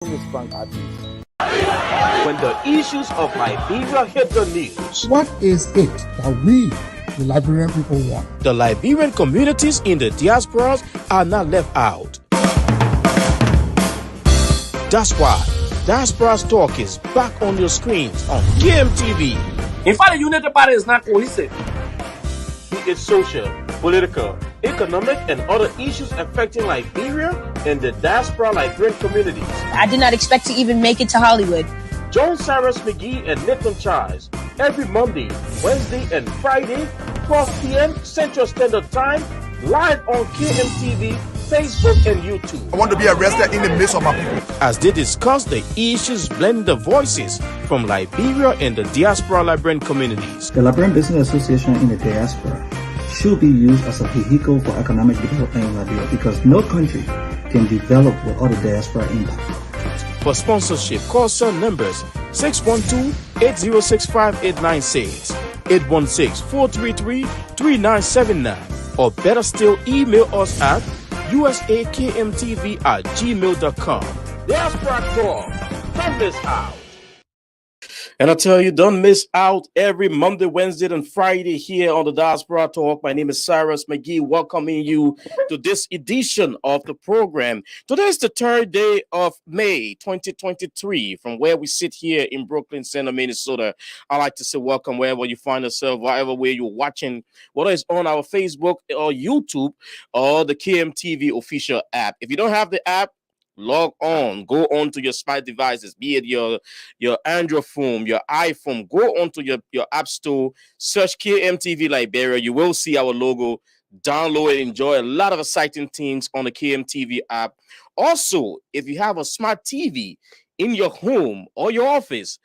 When the issues of Liberia hit the news, what is it that we, the Liberian people, want? The Liberian communities in the diasporas are not left out. That's why Diaspora's Talk is back on your screens on KMTV. In fact, the United Party is not cohesive. Be it social, political, economic, and other issues affecting Liberia and the diaspora Liberian communities. I did not expect to even make it to Hollywood. Join Cyrus McGee and Nathan Charles every Monday, Wednesday, and Friday, 12 p.m. Central Standard Time, live on KMTV, Facebook, and YouTube. I want to be arrested in the midst of my people. As they discuss the issues, blending the voices from Liberia and the diaspora Liberian communities. The Liberian Business Association in the diaspora should be used as a vehicle for economic development in Liberia because no country can develop without a diaspora impact. For sponsorship, call some numbers 612-806-5896, 816-433-3979, or better still, email us at usakmtv@gmail.com. Diaspora Talk, don't miss out. And I tell you, don't miss out every Monday, Wednesday, and Friday here on the Diaspora Talk. My name is Cyrus McGee, welcoming you to this edition of the program. Today is the third day of May 2023, from where we sit here in Brooklyn Center, Minnesota. I like to say welcome wherever you find yourself, whatever way you're watching, whether it's on our Facebook or YouTube or the KMTV official app. If you don't have the app, log on, go on to your smart devices, be it your Android phone, your iPhone, go on to your app store, search KMTV Liberia. You will see our logo, download and enjoy a lot of exciting things on the KMTV app. Also, if you have a smart TV in your home or your office,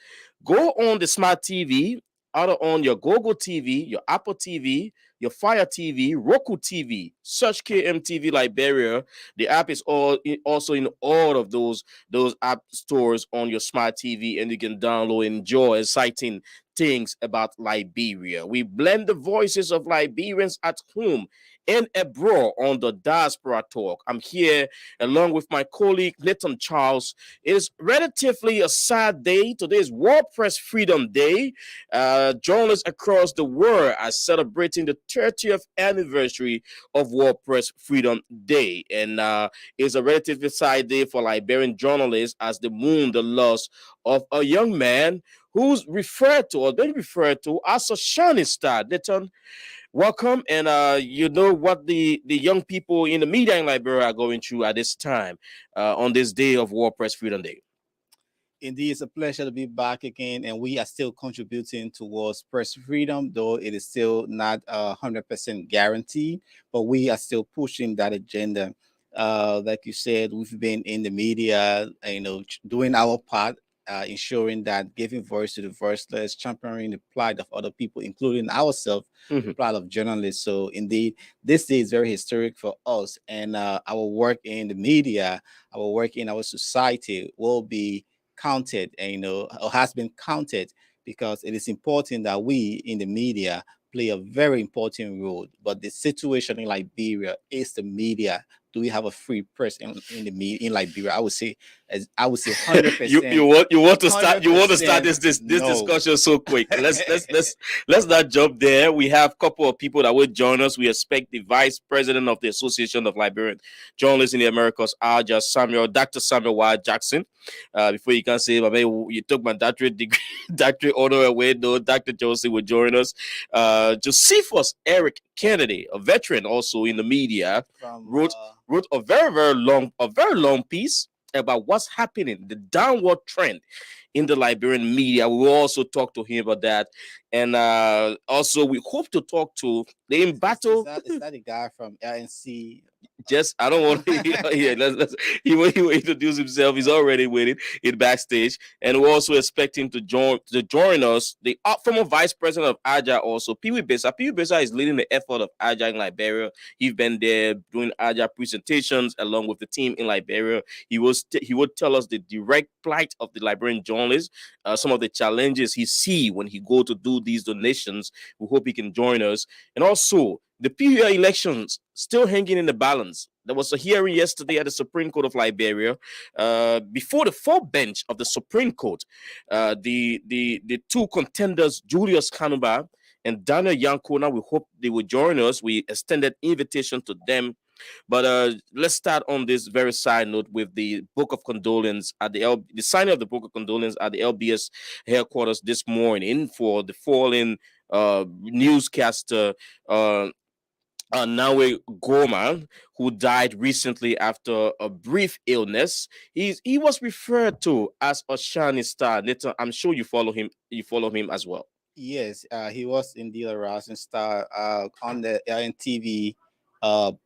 go on the smart TV, either on your Google TV, your Apple TV, your Fire TV, Roku TV, search KMTV Liberia. The app is also in all of those app stores on your smart TV, and you can download and enjoy exciting things about Liberia. We blend the voices of Liberians at home and abroad on the Diaspora Talk. I'm here along with my colleague Nathan Charles. It is relatively a sad day. Today is World Press Freedom Day. Journalists across the world are celebrating the 30th anniversary of World Press Freedom Day. And it's a relatively sad day for Liberian journalists as they mourn the loss of a young man who's referred to or been referred to as a shining star. Nathan, welcome, and you know what the young people in the media in Liberia are going through at this time on this day of World Press Freedom Day. Indeed, it's a pleasure to be back again, and we are still contributing towards press freedom, though it is still not 100% guaranteed, but we are still pushing that agenda. Like you said, we've been in the media, doing our part, ensuring that giving voice to the voiceless, championing the plight of other people, including ourselves, the plight of journalists. So indeed, this day is very historic for us, and our work in the media, our work in our society will be counted, or has been counted, because it is important that we in the media play a very important role. But the situation in Liberia is the media. Do we have a free press in Liberia? I would say 100%. you want to start this discussion so quick. Let's not jump there. We have a couple of people that will join us. We expect the vice president of the Association of Liberian Journalists in the Americas, Dr. Samuel Y. Jackson. Before you can say, you took my doctorate honor away. No, Dr. Joseph will join us. Josephus Eric Kennedy, a veteran also in the media, wrote a very long piece about what's happening, the downward trend in the Liberian media. We will also talk to him about that. And also we hope to talk to the in battle. Is that the guy from RNC? Just, I don't want to he will introduce himself. He's already waiting in backstage. And we're also expecting to join us, the former vice president of AJA also, Pee Wee Besa. Pee Wee Besa is leading the effort of AJA in Liberia. He's been there doing AJA presentations along with the team in Liberia. He would tell us the direct plight of the Liberian journalists, some of the challenges he see when he go to do these donations. We hope he can join us. And also, the PUA elections still hanging in the balance. there was a hearing yesterday at the Supreme Court of Liberia. Before the full bench of the Supreme Court, the two contenders, Julius Kanuba and Daniel Yankona, we hope they will join us. We extended invitation to them. But let's start on this very side note with the book of condolence at the signing of the book of condolence at the LBS headquarters this morning for the fallen newscaster Nawe Goma, who died recently after a brief illness. He was referred to as a shining star. Nathan, I'm sure you follow him. You follow him as well. Yes, he was indeed a rising star on the LNTV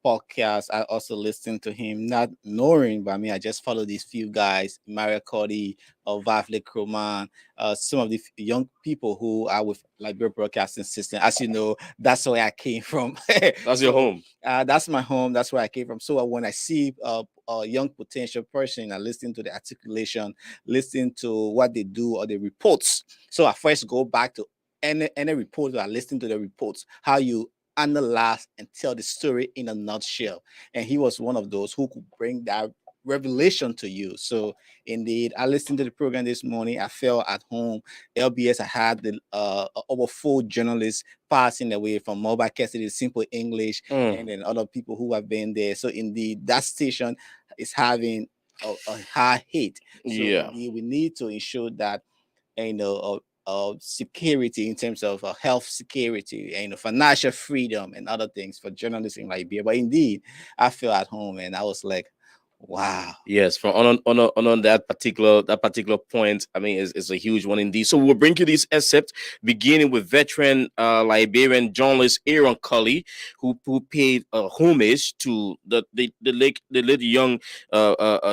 podcast. I also listened to him, not knowing by me. I just follow these few guys, Mario Cody, Vafle Kroman, some of the young people who are with Liberia Broadcasting System. As you know, that's where I came from. That's your home. That's my home. That's where I came from. So when I see a young potential person, I listen to the articulation, listen to what they do or the reports. So I first go back to any report. I listen to the reports, how you analyze and tell the story in a nutshell. And he was one of those who could bring that revelation to you. So indeed, I listened to the program this morning. I felt at home. LBS, I had the over 4 journalists passing away, from Mobile Cassidy, Simple English, and then other people who have been there. So indeed, that station is having a high hit. So indeed, we need to ensure that, security in terms of health security and financial freedom and other things for journalists in Liberia. But indeed, I feel at home, and I was like, wow. Yes, from on that particular point, I mean, is a huge one indeed. So we'll bring you this excerpt, beginning with veteran Liberian journalist Aaron Cully, who paid homage to the late young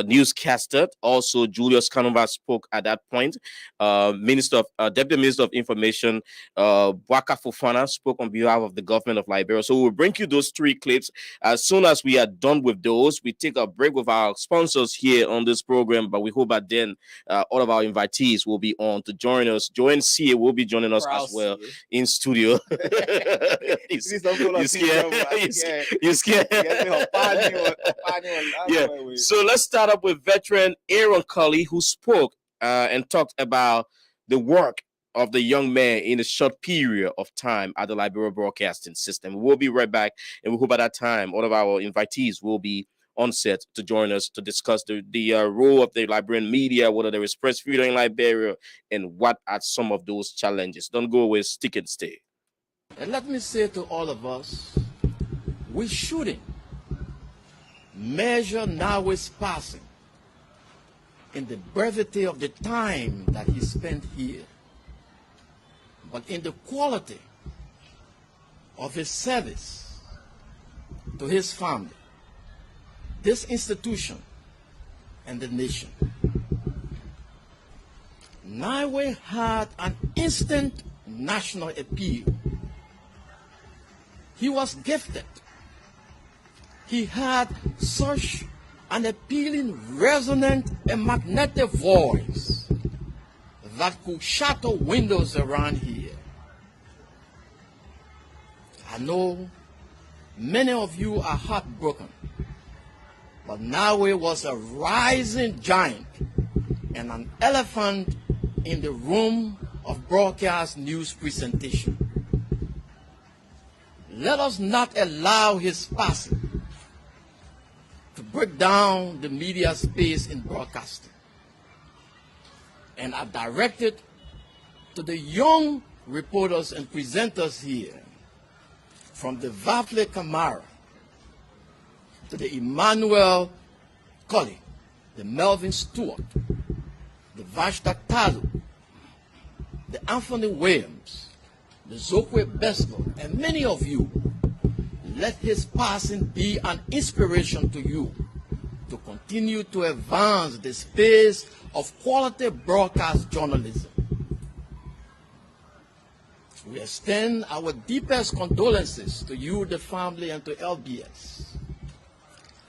newscaster. Also, Julius Kanova spoke at that point. Deputy Minister of Information Bwaka Fofana spoke on behalf of the government of Liberia. So we'll bring you those 3 clips. As soon as we are done with those, we take a break with our sponsors here on this program, but we hope that then all of our invitees will be on to join us. Joanne CA will be joining us as well in studio. You scared? Yeah. So let's start up with veteran Aaron Cully, who spoke and talked about the work of the young man in a short period of time at the Liberia Broadcasting System. We'll be right back, and we hope by that time all of our invitees will be on set to join us to discuss the role of the Liberian media, whether there is press freedom in Liberia, and what are some of those challenges. Don't go away, stick and stay. And let me say to all of us, we shouldn't measure Nawe's passing in the brevity of the time that he spent here, but in the quality of his service to his family, this institution, and the nation. Nawe had an instant national appeal. He was gifted. He had such an appealing, resonant, and magnetic voice that could shatter windows around here. I know many of you are heartbroken, but Nawe was a rising giant and an elephant in the room of broadcast news presentation. Let us not allow his passing to break down the media space in broadcasting. And I direct it to the young reporters and presenters here, from the Vafle Kamara to the Emmanuel Colley, the Melvin Stewart, the Vashta Talu, the Anthony Williams, the Zokwe Beslo, and many of you. Let his passing be an inspiration to you to continue to advance the space of quality broadcast journalism. We extend our deepest condolences to you, the family, and to LBS.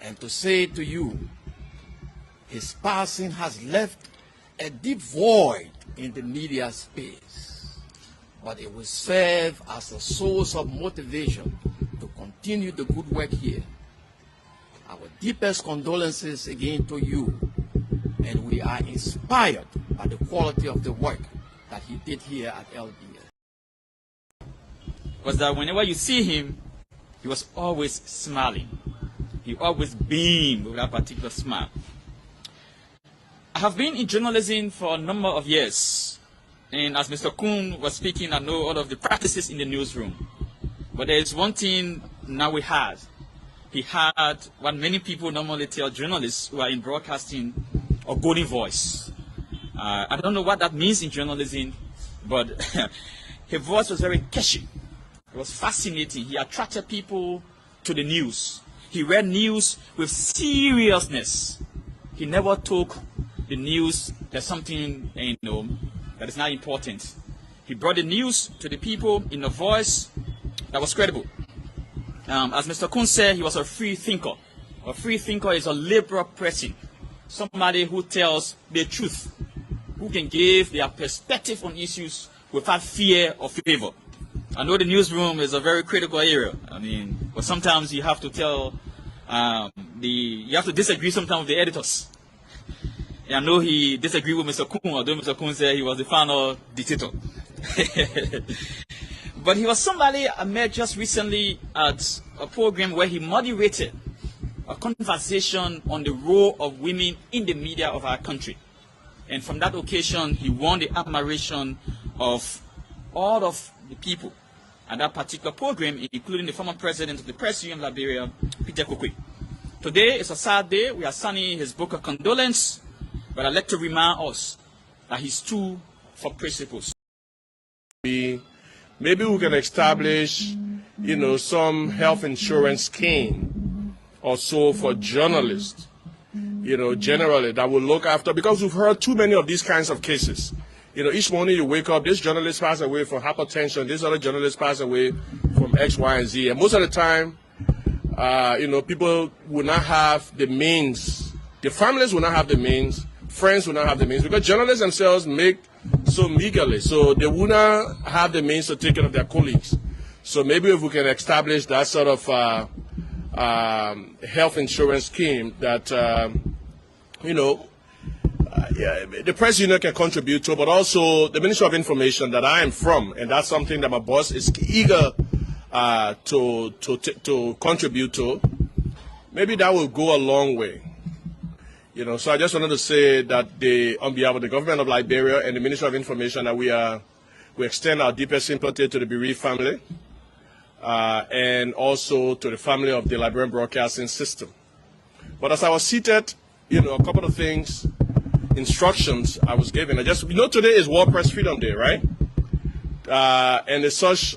And to say to you, his passing has left a deep void in the media space, but it will serve as a source of motivation to continue the good work here. Our deepest condolences again to you, and we are inspired by the quality of the work that he did here at LBS. Was that whenever you see him, he was always smiling. He always beamed with that particular smile. I have been in journalism for a number of years, and as Mr. Kuhn was speaking, I know all of the practices in the newsroom. But there is one thing now we had. He had what many people normally tell journalists who are in broadcasting, a golden voice. I don't know what that means in journalism, but his voice was very catchy. It was fascinating. He attracted people to the news. He read news with seriousness. He never took the news as something, that is not important. He brought the news to the people in a voice that was credible. As Mr. Kuhn said, he was a free thinker. A free thinker is a liberal person, somebody who tells the truth, who can give their perspective on issues without fear or favor. I know the newsroom is a very critical area. But sometimes you have to tell, you have to disagree sometimes with the editors. I know he disagreed with Mr. Kuhn, although Mr. Kuhn said he was the final dictator. But he was somebody I met just recently at a program where he moderated a conversation on the role of women in the media of our country. And from that occasion, he won the admiration of all of the people at that particular program, including the former president of the Press Union of Liberia, Peter Kokwe. Today is a sad day. We are signing his book of condolence, but I'd like to remind us that he stood for principles. Maybe we can establish, some health insurance scheme or so for journalists, generally that will look after, because we've heard too many of these kinds of cases. Each morning you wake up, this journalist passed away from hypertension, this other journalist passed away from X, Y, and Z. And most of the time, people will not have the means, the families will not have the means, friends will not have the means, because journalists themselves make so meagerly, so they will not have the means to take care of their colleagues. So maybe if we can establish that sort of health insurance scheme that, the press union can contribute to, but also the Ministry of Information that I am from, and that's something that my boss is eager to contribute to. Maybe that will go a long way. So I just wanted to say that on behalf of the government of Liberia and the Ministry of Information, that we extend our deepest sympathy to the bereaved family and also to the family of the Liberian Broadcasting System. But as I was seated, a couple of things, instructions I was given. Today is World Press Freedom Day, right? And as such,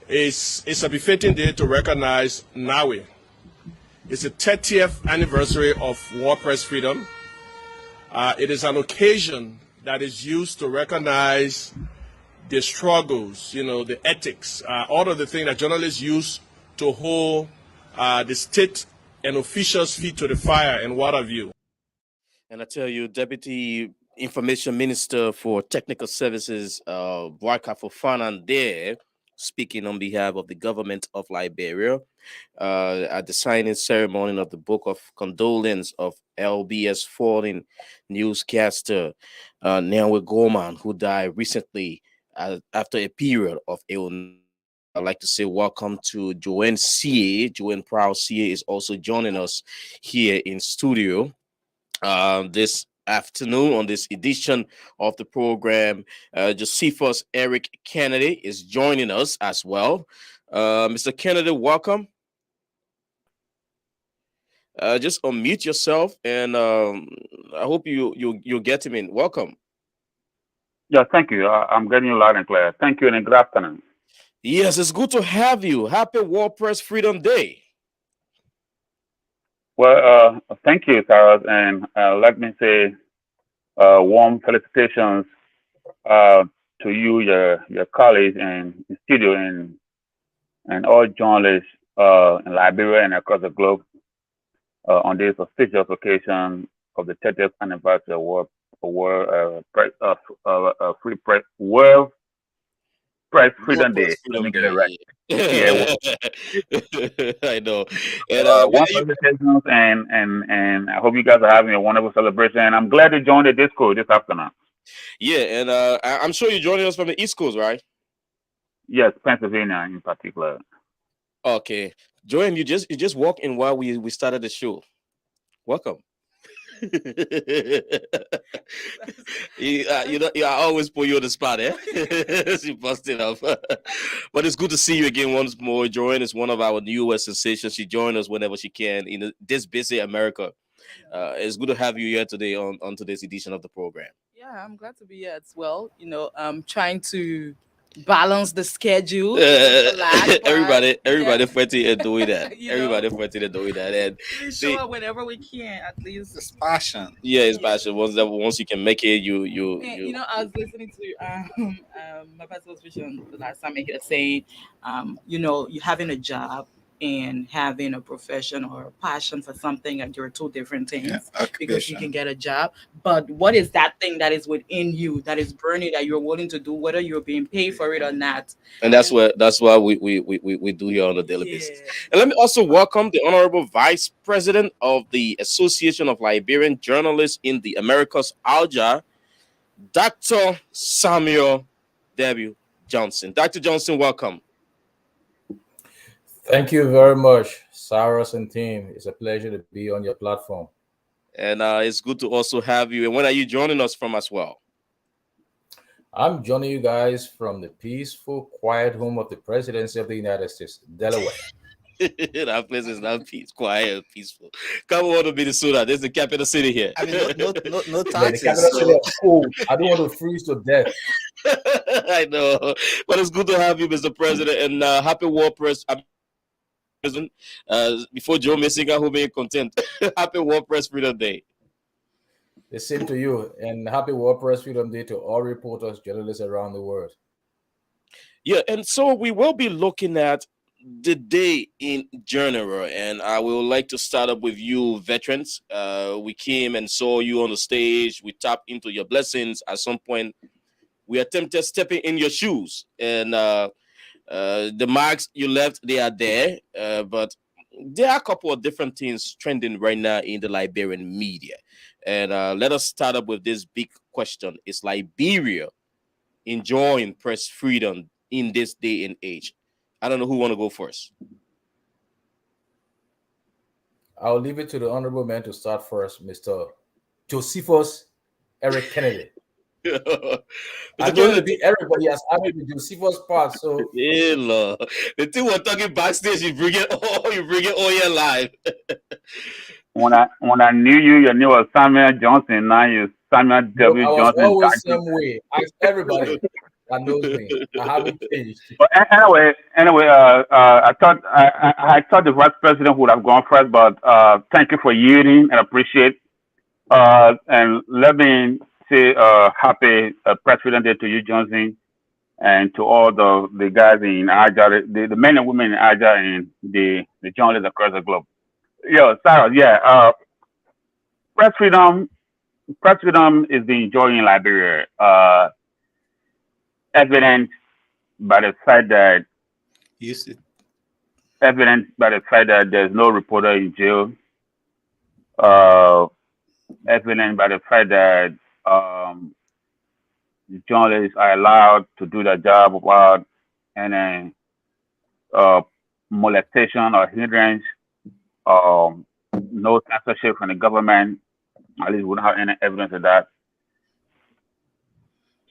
it's a befitting day to recognize NAWE. It's the 30th anniversary of World Press Freedom. It is an occasion that is used to recognize the struggles, the ethics, all of the things that journalists use to hold the state and officials' feet to the fire and what have you. And I tell you, Deputy Information Minister for Technical Services, Boaka Fofana there, speaking on behalf of the government of Liberia at the signing ceremony of the book of condolence of LBS fallen newscaster Nyanwe Gorman, who died recently after a period of illness. I'd like to say welcome to Joanne C.A. Joanne Proud C.A. is also joining us here in studio this afternoon on this edition of the program. Josephus Eric Kennedy is joining us as well. Mr. Kennedy, welcome. Just unmute yourself, and I hope you'll get him in. Welcome. Yeah, thank you. I'm getting you loud and clear. Thank you, and good afternoon. Yes, it's good to have you. Happy World Press Freedom Day. Well, thank you, Sarah, and let me say warm felicitations to you, your colleagues in the studio, and all journalists in Liberia and across the globe on this auspicious occasion of the 30th anniversary of World Press World Freedom Day. Press Let me Freedom get it right. Day. Yeah. Yeah. I know. And One felicitations, and I hope you guys are having a wonderful celebration. And I'm glad to join the disco this afternoon. yeah, and I'm sure you're joining us from the East Coast, right? Yes, Pennsylvania in particular. Okay, Joanne, you just walk in while we started the show. Welcome. I always put you on the spot, eh? She busted up. But it's good to see you again once more. Joanne is one of our newest sensations. She joins us whenever she can in this busy America. It's good to have you here today on today's edition of the program. Yeah, I'm glad to be here as well. I'm trying to balance the schedule. Everybody fighting and doing that. Everybody fighting and doing that. And we show up whenever we can, at least. It's passion. Yeah, it's passion. Once you can make it, you. I was listening to my pastor's vision the last time he was saying, you having a job and having a profession or a passion for something, like you're two different things, because you can get a job. But what is that thing that is within you that is burning that you're willing to do, whether you're being paid for it or not? And that's why we do here on a daily basis. And let me also welcome the Honorable Vice President of the Association of Liberian Journalists in the Americas, ALJA, Dr. Samuel W. Johnson. Dr. Johnson, welcome. Thank you very much, Cyrus and team. It's a pleasure to be on your platform. And it's good to also have you. And when are you joining us from as well? I'm joining you guys from the peaceful, quiet home of the Presidency of the United States, Delaware. That place is not quiet, peaceful. Come on to Minnesota. This is the capital city here. I mean, no Yeah, the taxes. capital city is cold. I don't want to freeze to death. I know. But it's good to have you, Mr. President. And happy War Press. President, before Joe Messinger, who may content. Happy War Press Freedom Day. The same to you, and happy World Press Freedom Day to all reporters, journalists around the world. Yeah, and so we will be looking at the day in general, and I would like to start up with you, veterans. We came and saw you on the stage. We tapped into your blessings. At some point, we attempted stepping in your shoes, and the marks you left, they are there, but there are a couple of different things trending right now in the Liberian media. And let us start up with this big question. Is Liberia enjoying press freedom in this day and age? I don't know who want to go first. I'll leave it to the honorable man to start first, Mr. Josephus Eric Kennedy. I know to be everybody has added the Josephus part, so yeah, Lord. The thing we're talking backstage, you bring it all your life. When I knew you, your name was Samuel Johnson. Now you Samuel W. I was Johnson. always some way. Ask everybody that knows me. I haven't changed. But anyway, I thought the vice president would have gone first, but thank you for yielding and appreciate. And let me say happy Press Freedom Day to you, Johnson, and to all the guys in Aja, the men and women in Aja, and the journalists across the globe. Yeah, Sarah. Yeah, press freedom is being enjoyed in Liberia. Evident by the fact that there's no reporter in jail. Evident by the fact that journalists are allowed to do their job without any molestation or hindrance. No censorship from the government. At least we don't have any evidence of that.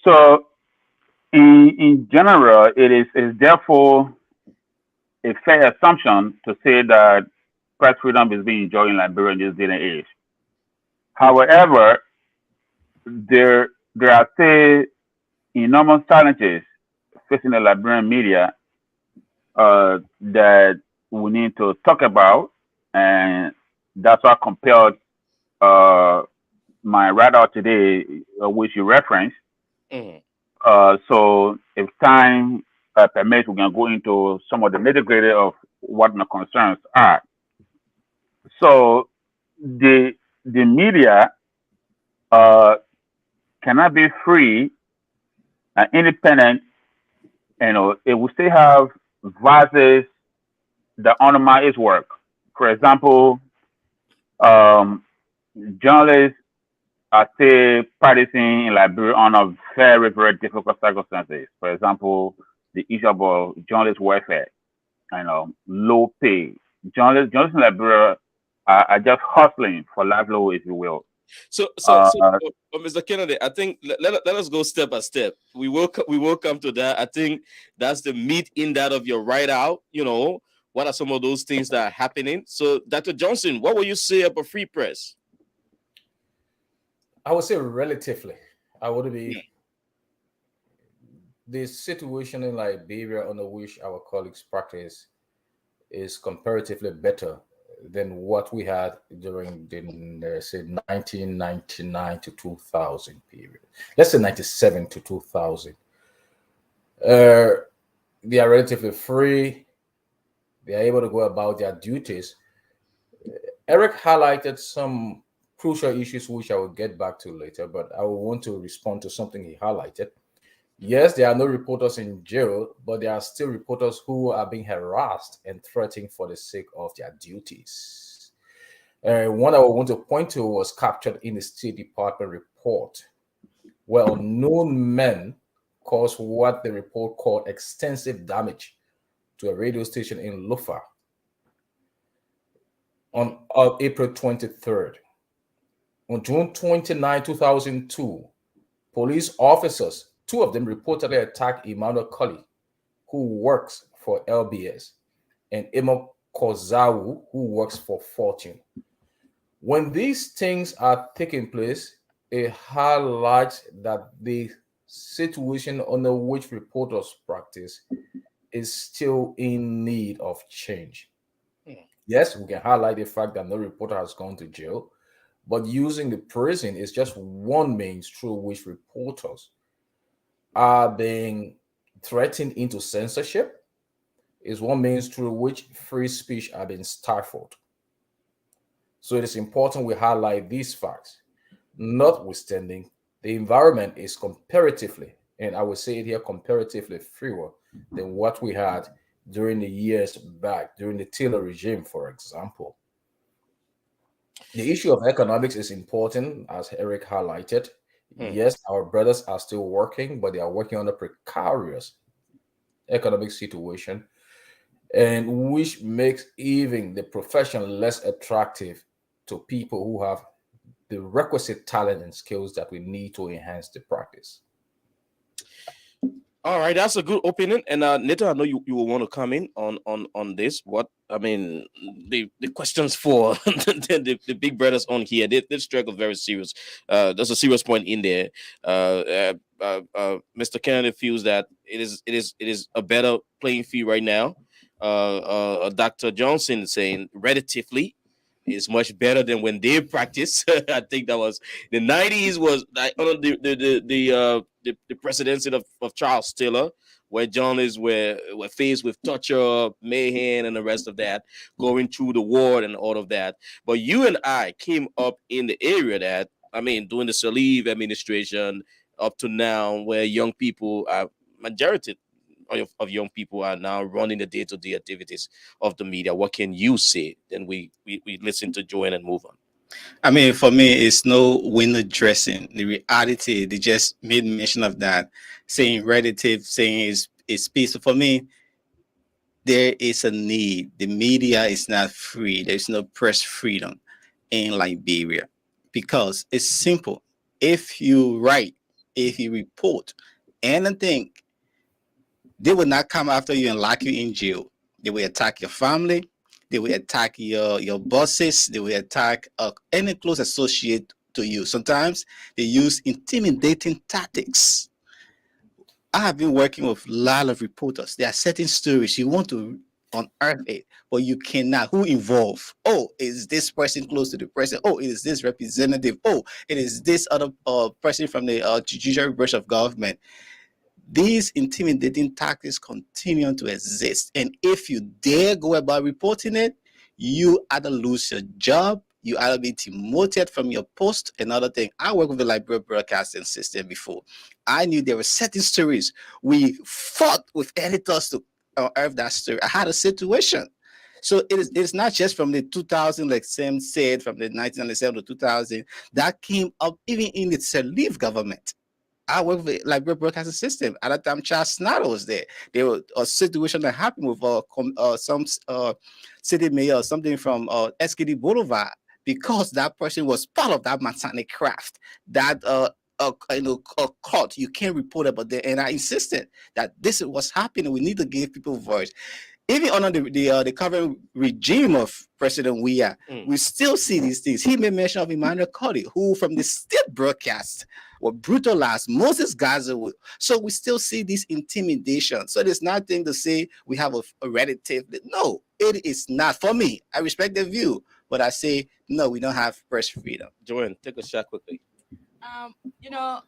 So, in general, it is therefore a fair assumption to say that press freedom is being enjoyed in Liberia in this day and age. However, there are still enormous challenges facing the Liberian media that we need to talk about, and that's what compelled my write-out today, which you referenced. Mm-hmm. So if time permits, we can go into some of the nitty-gritty of what my concerns are. So the media cannot be free and independent it will still have voices that undermine his work. For example, um, journalists are still practicing in Liberia under very, very difficult circumstances. For example, the issue about journalist welfare, low pay. Journalists in Liberia are just hustling for livelihood, if you will. So, Mr. Kennedy, I think let us go step by step. We will come to that. I think that's the meat in that of your write out. What are some of those things that are happening? So, Dr. Johnson, what will you say about free press? I would say relatively. I would be the situation in Liberia under which our colleagues practice is comparatively better than what we had during the say 1999 to 2000 period. Let's say 97 to 2000. They are relatively free. They are able to go about their duties. Eric highlighted some crucial issues which I will get back to later, but I will want to respond to something he highlighted. Yes, there are no reporters in jail, but there are still reporters who are being harassed and threatened for the sake of their duties. One I want to point to was captured in the State Department report, where unknown men caused what the report called extensive damage to a radio station in Lufa on April 23rd. On June 29, 2002, police officers, two of them reportedly attacked Emmanuel Cully, who works for LBS, and Emma Kozawu, who works for Fortune. When these things are taking place, it highlights that the situation under which reporters practice is still in need of change. Yes, we can highlight the fact that no reporter has gone to jail, but using the prison is just one means through which reporters are being threatened into censorship, is one means through which free speech are being stifled. So it is important we highlight these facts. Notwithstanding, the environment is comparatively, and I would say it here, comparatively freer than what we had during the years back, during the Taylor regime, for example. The issue of economics is important, as Eric highlighted. Yes, our brothers are still working, but they are working on a precarious economic situation, and which makes even the profession less attractive to people who have the requisite talent and skills that we need to enhance the practice. All right, that's a good opening. And Nita, I know you will want to come in on this. What I mean, the questions for the big brothers on here, they struggle very serious. There's a serious point in there. Mr. Kennedy feels that it is a better playing field right now. Dr. Johnson is saying relatively is much better than when they practice. I think that was the 90s was like the presidency of Charles Taylor, where journalists were faced with torture, mayhem, and the rest of that, going through the war and all of that. But you and I came up in the area that, I mean, during the Saliv administration up to now, where young people are majority of young people are now running the day-to-day activities of the media. What can you say? Then we listen to Joanne and move on. I mean, for me, it's no window dressing. The reality, they just made mention of that, saying relative, saying it's peaceful. For me, there is a need. The media is not free. There's no press freedom in Liberia because it's simple. If you write, if you report anything, they will not come after you and lock you in jail. They will attack your family. They will attack your bosses. They will attack any close associate to you. Sometimes they use intimidating tactics. I have been working with a lot of reporters. There are certain stories you want to unearth it, but you cannot. Who involved? Oh, is this person close to the president? Oh, it is this representative. Oh, it is this other person from the judiciary branch of government. These intimidating tactics continue to exist. And if you dare go about reporting it, you either lose your job, you either be demoted from your post. Another thing, I worked with the Liberia broadcasting system before. I knew there were certain stories we fought with editors to unearth that story. I had a situation. So it's not just from the 2000, like Sam said, from the 1997 to 2000, that came up even in the Salif government. I worked with the Liberia broadcasting system. At that time, Charles Snyder was there. There was a situation that happened with some city mayor or something from SKD Boulevard, because that person was part of that Masonic craft, that a court. You can't report about that. And I insisted that this is what's happening. We need to give people voice. Even under the current regime of President Weah, we still see these things. He made mention of Emmanuel Cody, who from the state broadcast were brutalized. Moses Gaza. So we still see this intimidation. So there's nothing to say we have a relative. No, it is not. For me, I respect the view, but I say, no, we don't have press freedom. Joanne, take a shot quickly. You know,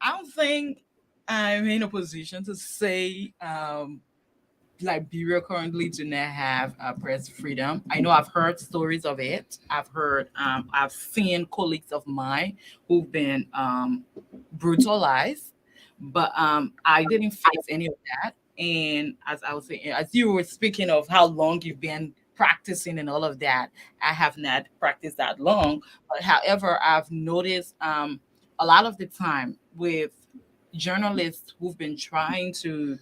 I don't think I'm in a position to say Liberia currently do not have press freedom. I know I've heard stories of it. I've seen colleagues of mine who've been brutalized, but I didn't face any of that. And as I was saying, as you were speaking of how long you've been practicing and all of that, I have not practiced that long. But however, I've noticed a lot of the time with journalists who've been trying to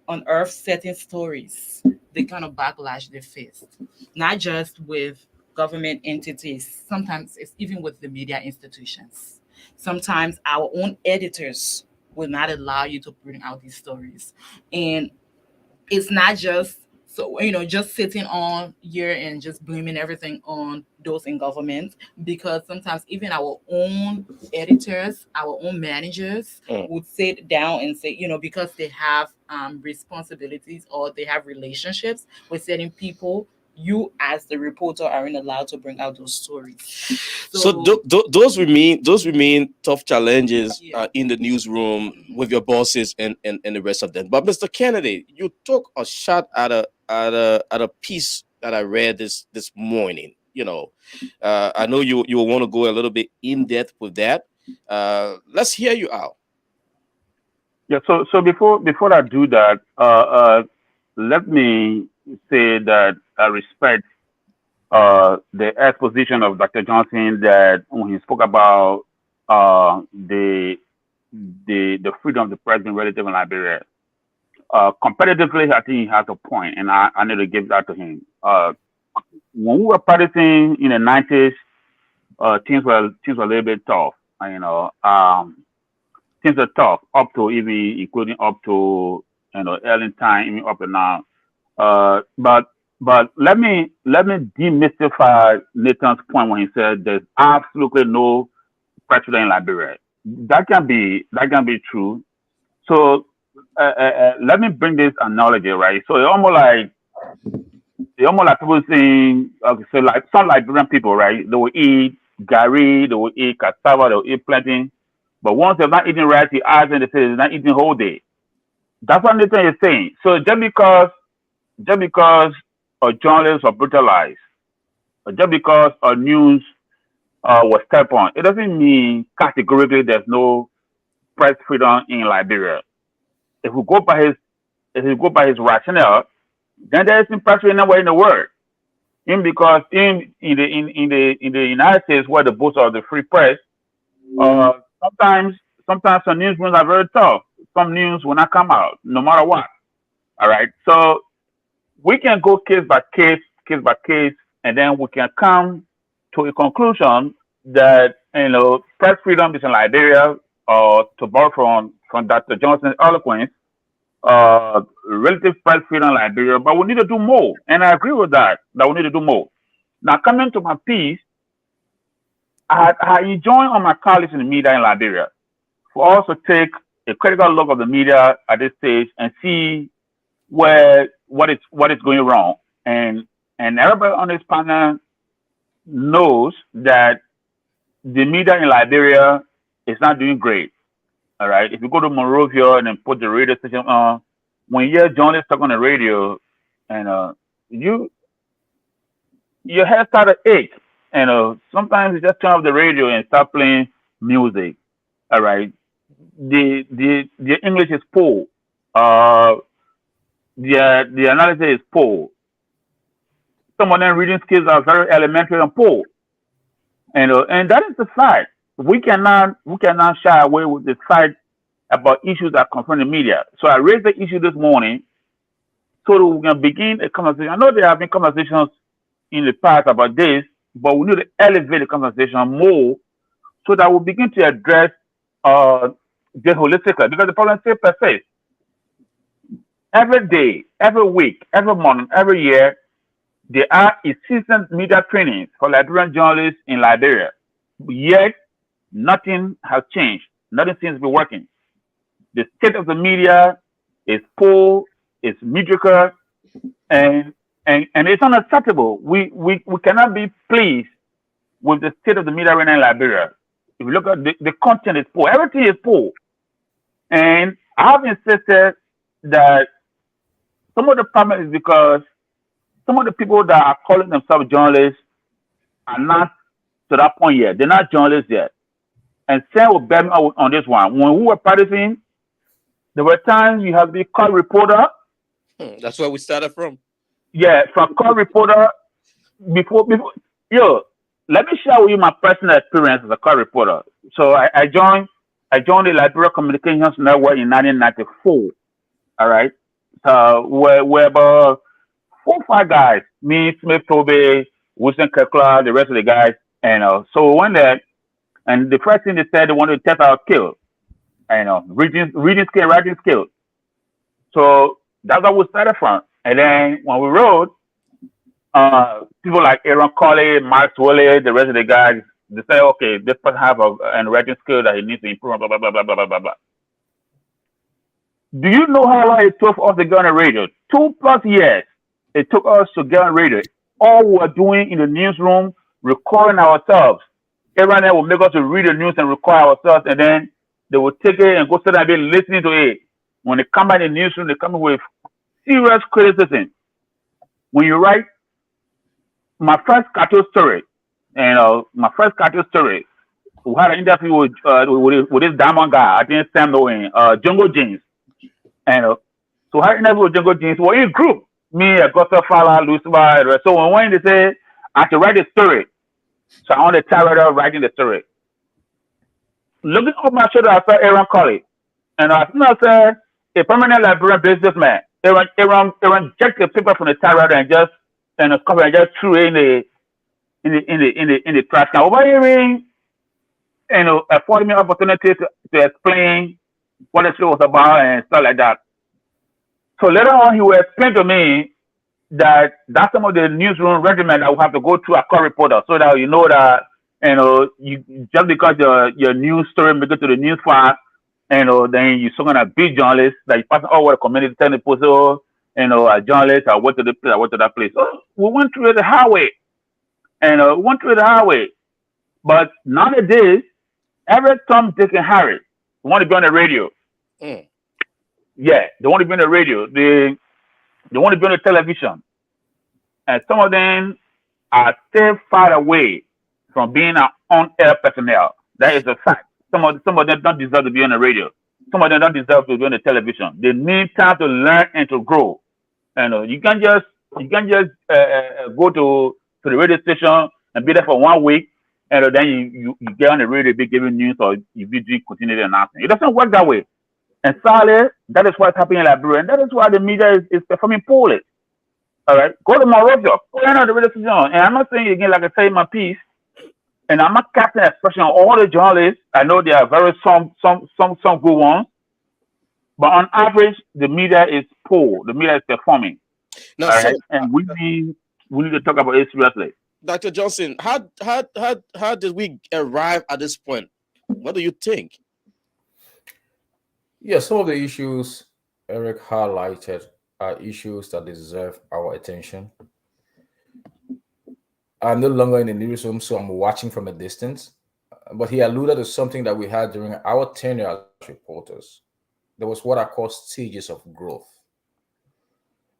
unearth certain stories, the kind of backlash they faced, not just with government entities, sometimes it's even with the media institutions. Sometimes our own editors will not allow you to bring out these stories. And it's not just just sitting on here and just blaming everything on those in government, because sometimes even our own editors, our own managers would sit down and say, because they have responsibilities or they have relationships with certain people, you as the reporter aren't allowed to bring out those stories. So those remain tough challenges in the newsroom with your bosses and the rest of them. But Mr. Kennedy, you took a shot at a piece that I read this morning. I know you will want to go a little bit in depth with that. Let's hear you out. Yeah. So before I do that, let me say that I respect the exposition of Dr. Johnson, that when he spoke about the freedom of the press being relative in Liberia. Competitively, I think he has a point, and I need to give that to him. When we were practicing in the 90s, things were a little bit tough. Things are tough up to even including up to early time, even up to now. But let me demystify Nathan's point when he said there's absolutely no pressure in Liberia. That can be true. So let me bring this analogy, right? So it's almost like people saying, okay, so like some Liberian people, right? They will eat gari, they will eat cassava, they will eat plantain. But once they're not eating rice, the eyes and they say they're not eating whole day. That's what Nathan is saying. So just because a journalist was brutalized, or just because a news was stepped on, it doesn't mean categorically there's no press freedom in Liberia. If we go by his rationale, then there isn't press freedom anywhere in the world. Even because in the United States, where the boast of the free press, sometimes some newsrooms are very tough. Some news will not come out, no matter what. All right. So we can go case by case, and then we can come to a conclusion that press freedom is in Liberia, or to borrow from Dr. Johnson's eloquence, relative press freedom in Liberia. But we need to do more, and I agree with that we need to do more. Now, coming to my piece, I enjoin on my colleagues in the media in Liberia for us to take a critical look of the media at this stage and see what is going wrong. And everybody on this panel knows that the media in Liberia is not doing great. All right. If you go to Monrovia and then put the radio station on, when you hear journalists talk on the radio, and your head started to ache. sometimes you just turn off the radio and start playing music. All right. The English is poor. Uh, the analysis is poor. Some of them reading skills are very elementary and poor. And that is the fact. We cannot shy away with the fact about issues that confront the media. So I raised the issue this morning so that we can begin a conversation. I know there have been conversations in the past about this, but we need to elevate the conversation more so that we begin to address this holistically because the problem still persists. Every day, every week, every month, every year, there are incessant media trainings for Liberian journalists in Liberia. Yet, nothing has changed. Nothing seems to be working. The state of the media is poor, it's mediocre, and it's unacceptable. We cannot be pleased with the state of the media right now in Liberia. If you look at the content is poor, everything is poor. And I've insisted that some of the problem is because some of the people that are calling themselves journalists are not to that point yet. They're not journalists yet. And Sam will bear me out on this one. When we were practicing, there were times you have to be called reporter. That's where we started from. Yeah, from call reporter before. Let me share with you my personal experience as a call reporter. So I joined the Liberia Communications Network in 1994. All right. We're about 4 or 5 guys. Me, Smith Toby, Wilson Kekla, the rest of the guys. So we went there, and the first thing they said they wanted to test our skill. Reading skill, writing skill. So that's how we started from. And then when we wrote, people like Aaron Colley, Mark Swilly, the rest of the guys, they say, okay, this person have a writing skill that he needs to improve, blah, blah, blah, blah, blah, blah, blah. Do you know how long it took for us to get on the radio? 2+ years it took us to get on radio. All we were doing in the newsroom, recording ourselves. Everyone there will make us to read the news and record ourselves, and then they will take it and go sit and be listening to it. When they come back in the newsroom, they come in with serious criticism. When you write my first cartoon story, we had an interview with this diamond guy, I think Sam Owen, Jungle James. So I had an interview with Jungle James. We were in a group, me, Augusta Fowler, Lucifer. So when one they say I should write a story, so I want to typewriter writing the story. Looking over my shoulder, I saw Aaron Colley, and as soon as I said a permanent Liberian businessman, Aaron checked the paper from the typewriter and just cover and just threw it in the trash can. Over hearing, affording me opportunity to explain what the show was about and stuff like that. So later on, he will explain to me that that's some of the newsroom regimen that we have to go through a call reporter, so that you know that you just because your news story make it to the news file, then you're so gonna be journalist that you pass all over the community telling people, so a journalist, I went to this place, I went to that place. So we went through the highway, But nowadays, every Tom, Dick, and Harry want to be on the radio. Yeah, they want to be on the radio. They want to be on the television. And some of them are still far away from being an on-air personnel. That is a fact. Some of them don't deserve to be on the radio. Some of them don't deserve to be on the television. They need time to learn and to grow. You can't just go to the radio station and be there for 1 week, and then you get on the radio, be giving news, or you be doing continued announcement. It doesn't work that way. And sadly, that is what's happening in Liberia, and that is why the media is performing poorly. All right, go to Monrovia, go on the radio station, and I'm not saying again, like I say in my piece, and I'm not casting expression on all the journalists. I know there are very some good ones, but on average, the media is poor. The media is performing. Now, all right, and we need to talk about it seriously. Dr. Johnson, how did we arrive at this point? What do you think? Yeah, some of the issues Eric highlighted are issues that deserve our attention. I'm no longer in the newsroom, so I'm watching from a distance. But he alluded to something that we had during our tenure as reporters. There was what I call stages of growth.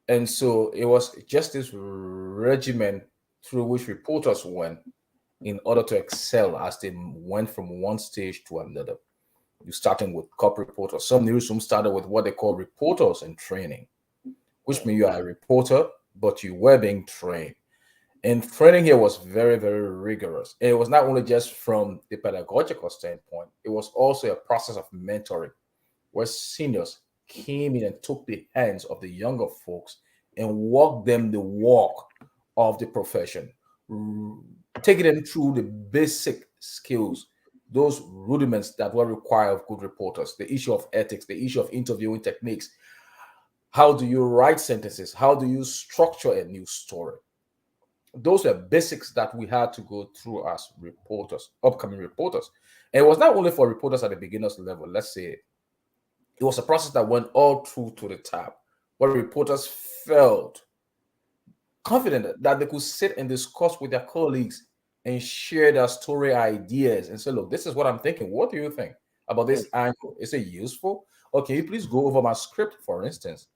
And so it was just this regimen through which reporters went. in order to excel as they went from one stage to another. You starting with cop reporters. Some newsrooms started with what they call reporters in training, which means you are a reporter, but you were being trained. And training here was very, very rigorous. And it was not only just from the pedagogical standpoint, it was also a process of mentoring where seniors came in and took the hands of the younger folks and walked them the walk of the profession, taking them through the basic skills, those rudiments that were required of good reporters, the issue of ethics, the issue of interviewing techniques. How do you write sentences? How do you structure a news story? Those were basics that we had to go through as reporters, upcoming reporters. And it was not only for reporters at the beginner's level, let's say. It was a process that went all through to the top, where reporters felt confident that they could sit and discuss with their colleagues and share their story ideas and say, look, this is what I'm thinking. What do you think about this angle? Is it useful? Okay, please go over my script, for instance.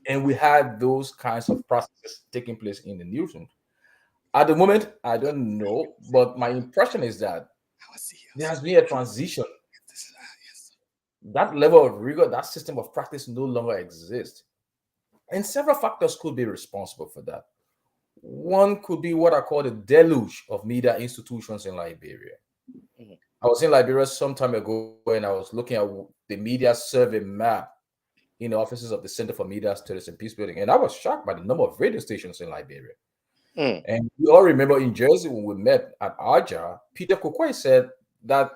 And we had those kinds of processes taking place in the newsroom. At the moment, I don't know, but my impression is that there has been a transition. That level of rigor, that system of practice no longer exists. And several factors could be responsible for that. One could be what I call the deluge of media institutions in Liberia. I was in Liberia some time ago and I was looking at the media survey map in the offices of the Center for Media Studies and Peace Building. And I was shocked by the number of radio stations in Liberia. And we all remember in Jersey when we met at Aja, Peter Kokwe said that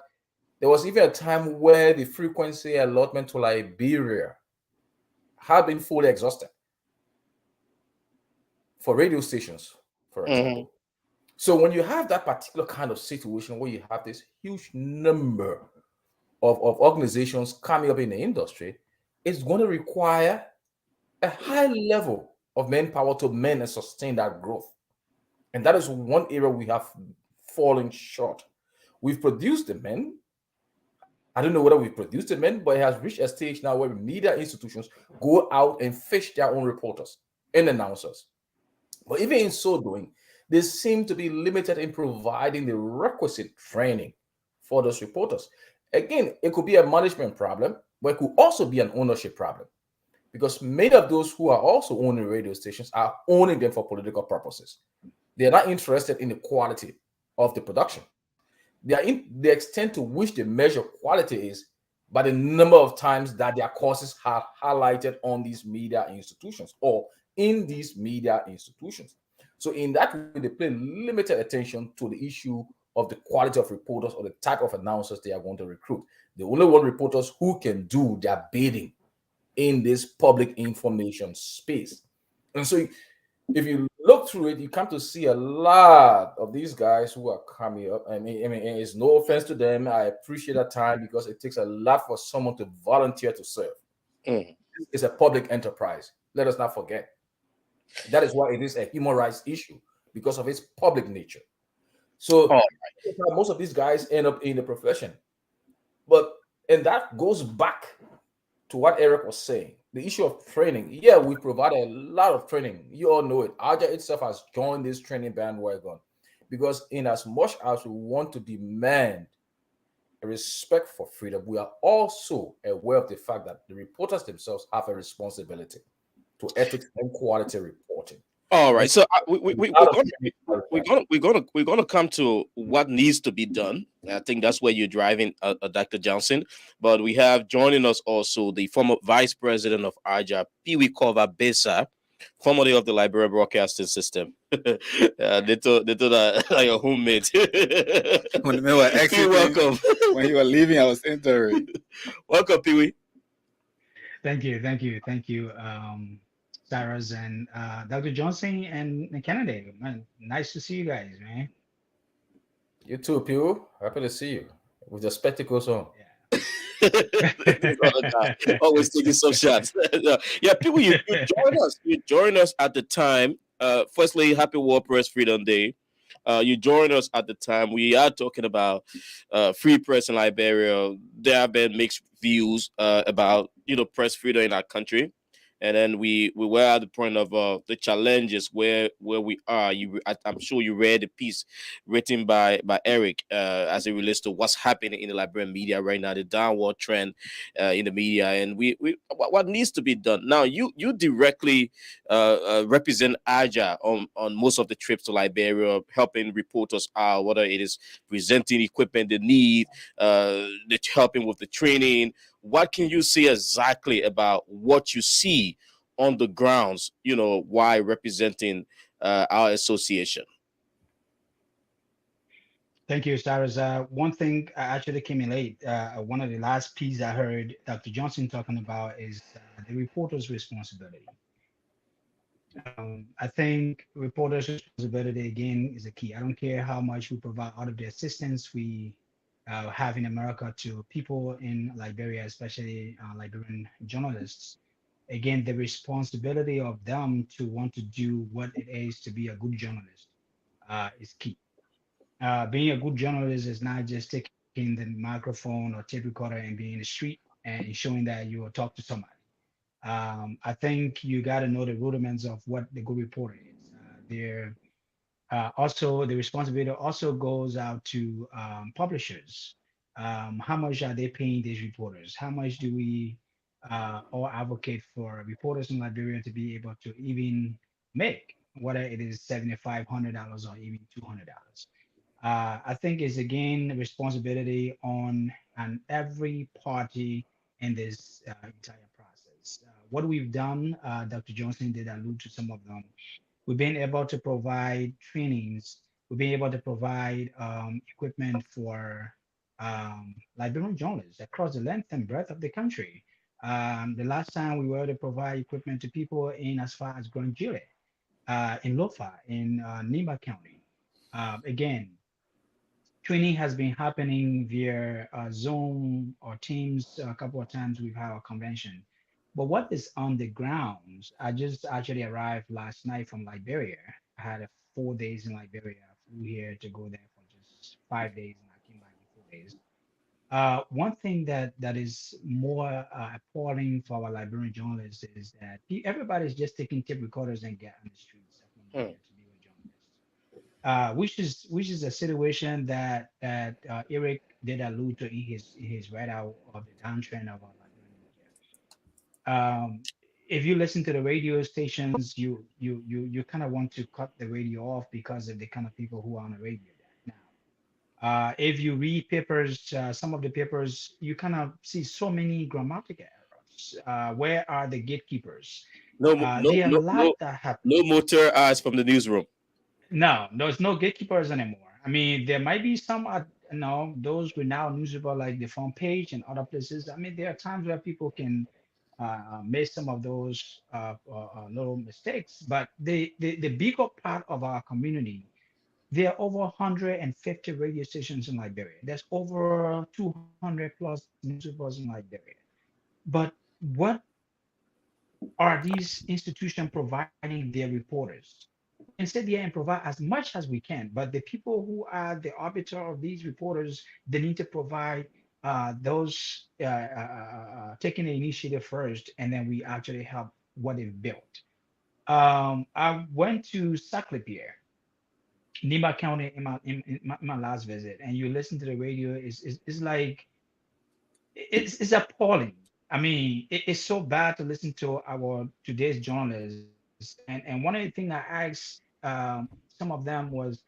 there was even a time where the frequency allotment to Liberia had been fully exhausted for radio stations, for example. So when you have that particular kind of situation where you have this huge number of organizations coming up in the industry, it's going to require a high level of manpower to man and sustain that growth. And that is one area we have fallen short. We've produced the men. I don't know whether we've produced the men, but it has reached a stage now where media institutions go out and fish their own reporters and announcers. But even in so doing, they seem to be limited in providing the requisite training for those reporters. Again, it could be a management problem, but it could also be an ownership problem. Because many of those who are also owning radio stations are owning them for political purposes. They're not interested in the quality of the production. They are in the extent to which they measure quality is by the number of times that their courses have highlighted on these media institutions or in these media institutions. So in that way, they pay limited attention to the issue of the quality of reporters or the type of announcers they are going to recruit. They only want reporters who can do their bidding in this public information space. And so if you look through it, you come to see a lot of these guys who are coming up. I mean, it's no offense to them. I appreciate that time because it takes a lot for someone to volunteer to serve. It's a public enterprise. Let us not forget. That is why it is a human rights issue because of its public nature. So most of these guys end up in the profession. And that goes back to what Eric was saying, the issue of training. Yeah, we provide a lot of training. You all know it. Aja itself has joined this training bandwagon because in as much as we want to demand a respect for freedom, we are also aware of the fact that the reporters themselves have a responsibility to ethics and quality reporting. All right, so we're gonna come to what needs to be done. I think that's where you're driving, Dr. Johnson. But we have joining us also the former Vice President of AJA, Pee-wee Kova Besa, formerly of the Liberia Broadcasting System. They told that like a homemate. When they were exiting, welcome. When you were leaving, I was entering. Welcome, Pee-wee. Thank you. Cyrus and Dr. Johnson and Kennedy. Man, nice to see you guys, man. You too, Pew. Happy to see you with the spectacles on. Always taking some shots. Yeah, people, you join us. You join us at the time. Firstly, happy World Press Freedom Day. You join us at the time. We are talking about free press in Liberia. There have been mixed views about press freedom in our country. and then we were at the point of the challenges where we are. I'm sure you read the piece written by Eric as it relates to what's happening in the Liberian media right now, the downward trend in the media, and we what needs to be done now. You directly represent Aja on most of the trips to Liberia, helping reporters out, whether it is presenting equipment they need, helping with the training. What can you say exactly about what you see on the grounds, while representing our association? Thank you, Cyrus. One thing I actually came in late. One of the last pieces I heard Dr. Johnson talking about is the reporter's responsibility. I think reporters' responsibility again is a key. I don't care how much we provide out of the assistance we have in America to people in Liberia, especially Liberian journalists. Again, the responsibility of them to want to do what it is to be a good journalist is key. Being a good journalist is not just taking the microphone or tape recorder and being in the street and showing that you will talk to somebody. I think you got to know the rudiments of what the good reporter is. Also, the responsibility also goes out to publishers. How much are they paying these reporters? How much do we all advocate for reporters in Liberia to be able to even make, whether it is $7,500 or even $200? I think it's again responsibility on every party in this entire process. What we've done, Dr. Johnson did allude to some of them. We've been able to provide trainings. We've been able to provide equipment for Liberian journalists across the length and breadth of the country. The last time we were to provide equipment to people in as far as Grand Jury, in Lofa, in Nimba County. Again, training has been happening via Zoom or Teams a couple of times. We've had a convention. But what is on the ground? I just actually arrived last night from Liberia. I had 4 days in Liberia. I flew here to go there for just 5 days, and I came back in 4 days. One thing that is more appalling for our Liberian journalists is that everybody's just taking tape recorders and get on the streets of Nigeria to be with journalists, which is a situation that Eric did allude to in his write out of the downtrend of our Liberian media. If you listen to the radio stations, you kind of want to cut the radio off because of the kind of people who are on the radio there now. If you read papers, some of the papers, you kind of see so many grammatical errors. Where are the gatekeepers? No, There are a lot that happen. no motor eyes from the newsroom. No, there's no gatekeepers anymore. I mean, there might be some, those renowned newspaper like the front page and other places. I mean, there are times where people can make some of those little mistakes, but the bigger part of our community, there are over 150 radio stations in Liberia. There's over 200 plus newspapers in Liberia. But what are these institutions providing their reporters? We can sit there and provide as much as we can, but the people who are the arbiter of these reporters, they need to provide those taking the initiative first, and then we actually help what they've built. I went to Saclay, Nima County in my last visit, and you listen to the radio, it's like it's appalling. I mean, it's so bad to listen to our today's journalists. And one of the things I asked some of them was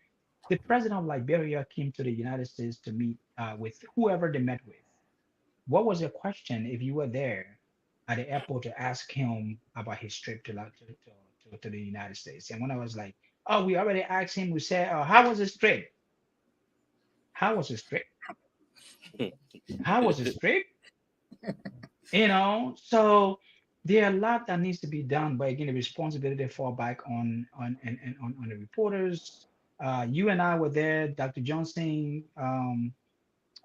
the president of Liberia came to the United States to meet with whoever they met with. What was your question if you were there at the airport to ask him about his trip to the United States? And when I was like, oh, we already asked him, we said, how was his trip? How was his trip? How was his trip? So there are a lot that needs to be done, but again, the responsibility fall back on the reporters. You and I were there, Dr. Johnson,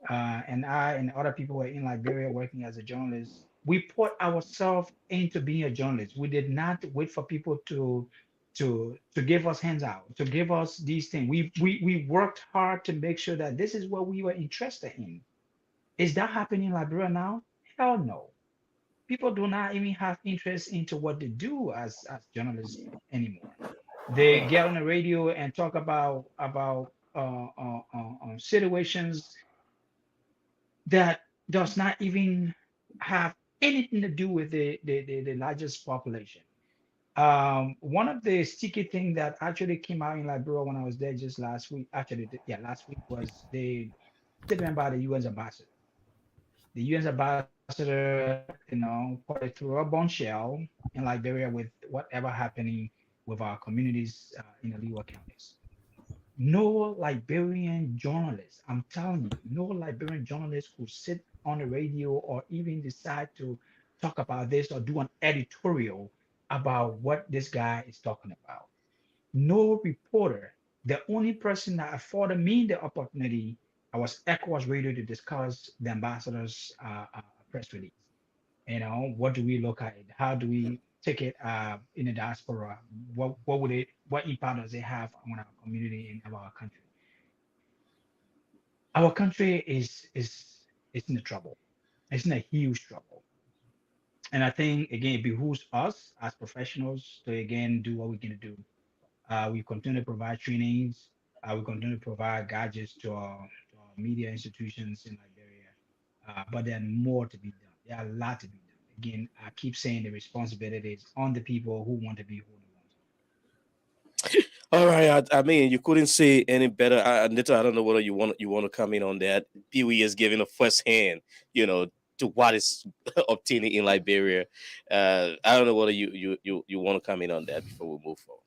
and I and other people were in Liberia working as a journalist. We put ourselves into being a journalist. We did not wait for people to give us hands out, to give us these things. We worked hard to make sure that this is what we were interested in. Is that happening in Liberia now? Hell no. people do not even have interest into what they do as journalists anymore. They get on the radio and talk about situations that does not even have anything to do with the largest population. One of the sticky thing that actually came out in Liberia when I was there just last week, actually, last week was the statement by the UN's ambassador. The UN's ambassador, put it through a bombshell in Liberia with whatever happening with our communities in the Leeward counties. No Liberian journalist, I'm telling you, no Liberian journalist could sit on the radio or even decide to talk about this or do an editorial about what this guy is talking about. No reporter. The only person that afforded me the opportunity, I was ECOWAS radio to discuss the ambassador's press release. What do we look at it? How do we take it in the diaspora? What impact does it have on our community and our country? Our country is in the trouble. It's in a huge trouble. And I think again it behooves us as professionals to again do what we're gonna do. We continue to provide trainings. We continue to provide gadgets to our media institutions in Liberia. But there's more to be done. There are a lot to be done. Again, I keep saying the responsibility is on the people who want to be who they want to be. All right. I mean, you couldn't say any better. Nita, I don't know whether you want to come in on that. Pee Wee is giving a first hand, to what is obtaining in Liberia. I don't know whether you want to come in on that before we move forward.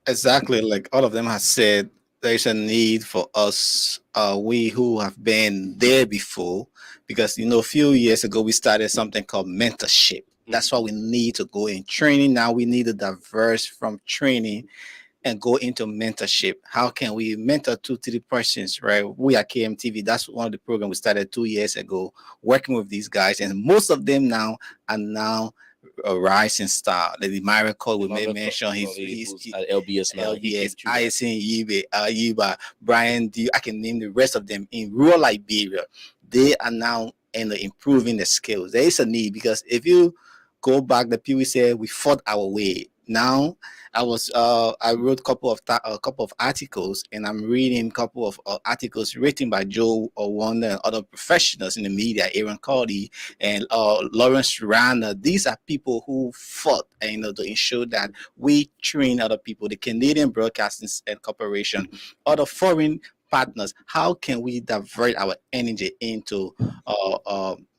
Exactly, like all of them have said, there is a need for us, we who have been there before, because a few years ago we started something called mentorship. That's why we need to go in training. Now we need to diverse from training and go into mentorship. How can we mentor 2-3 persons, right? We at KMTV, that's one of the programs we started 2 years ago, working with these guys, and most of them now are a rising star. The miracle we may mention, he's at LBS now. LBS, ISN, Yiba, Brian D. I can name the rest of them in rural Liberia. They are now improving the skills. There is a need, because if you go back, the people said we fought our way. Now I wrote a couple of articles, and I'm reading a couple of articles written by Joe Wanda and other professionals in the media, Aaron Cody and Lawrence Rana. These are people who fought, to ensure that we train other people, the Canadian Broadcasting and Corporation, other foreign partners. How can we divert our energy into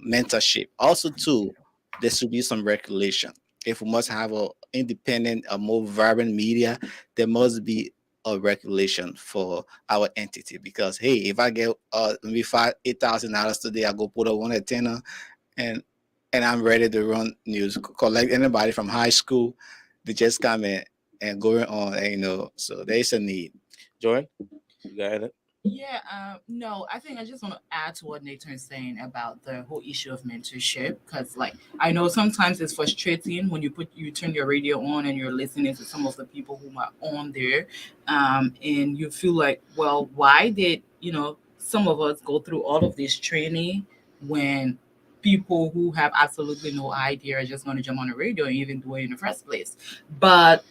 mentorship? Also, too, there should be some regulation. If we must have an independent, a more vibrant media, there must be a regulation for our entity. Because hey, if I get maybe $8,000 today, I go put up one antenna, and I'm ready to run news, collect anybody from high school, they just come in and going on, so there is a need. Joanne, you got it? Yeah, no, I think I just want to add to what Nathan is saying about the whole issue of mentorship, because I know sometimes it's frustrating when you turn your radio on and you're listening to some of the people who are on there, and you feel like, well, why did some of us go through all of this training when people who have absolutely no idea are just going to jump on the radio and even do it in the first place? But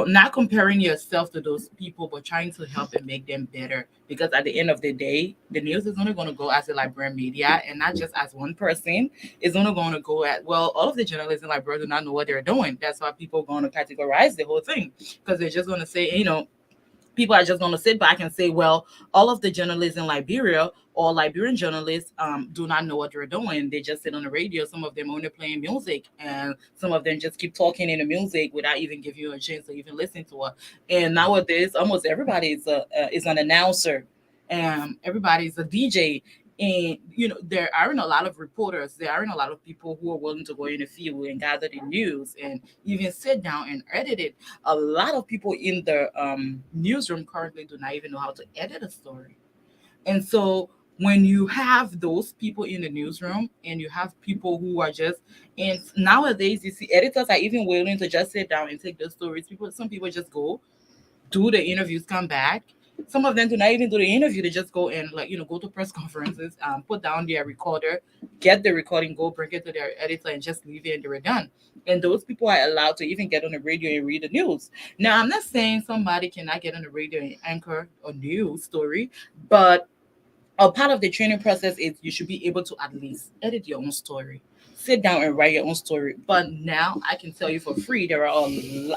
not comparing yourself to those people, but trying to help and make them better. Because at the end of the day, the news is only going to go as a Liberian media, and not just as one person. It's only going to go at, well, all of the journalists in Liberia do not know what they're doing. That's why people are going to categorize the whole thing, because they're just going to say, people are just going to sit back and say, well, all of the journalists in Liberia or Liberian journalists do not know what they're doing. They just sit on the radio. Some of them only playing music, and some of them just keep talking in the music without even giving you a chance to even listen to it. And nowadays, almost everybody is an announcer, and everybody's a DJ. And there aren't a lot of reporters. There aren't a lot of people who are willing to go in the field and gather the news and even sit down and edit it. A lot of people in the newsroom currently do not even know how to edit a story. And so when you have those people in the newsroom, and you have people who are just, and nowadays you see editors are even willing to just sit down and take those stories. Some people just go do the interviews, come back, Some of them do not even do the interview. They just go and go to press conferences, put down their recorder, get the recording, go bring it to their editor, and just leave it, and they were done. And those people are allowed to even get on the radio and read the news. Now, I'm not saying somebody cannot get on the radio and anchor a news story, but a part of the training process is you should be able to at least edit your own story, sit down and write your own story. But now I can tell you for free, there are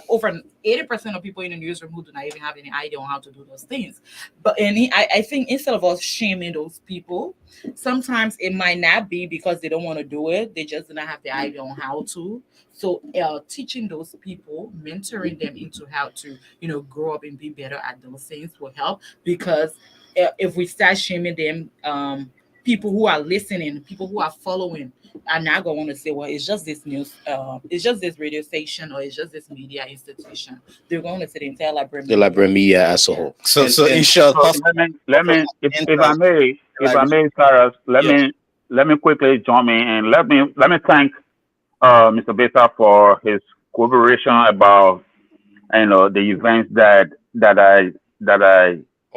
over 80% of people in the newsroom who do not even have any idea on how to do those things. But I think instead of us shaming those people, sometimes it might not be because they don't want to do it, they just do not have the idea on how to. So teaching those people, mentoring them into how to grow up and be better at those things will help, because if we start shaming them, people who are listening, people who are following, are not going to say, well, it's just this news, it's just this radio station, or it's just this media institution. They're going to say the entire library The media. library media as a whole. So, And, so in and short, So if I may, Sarah, let me quickly jump in and let me thank Mr. Besa for his cooperation about the events that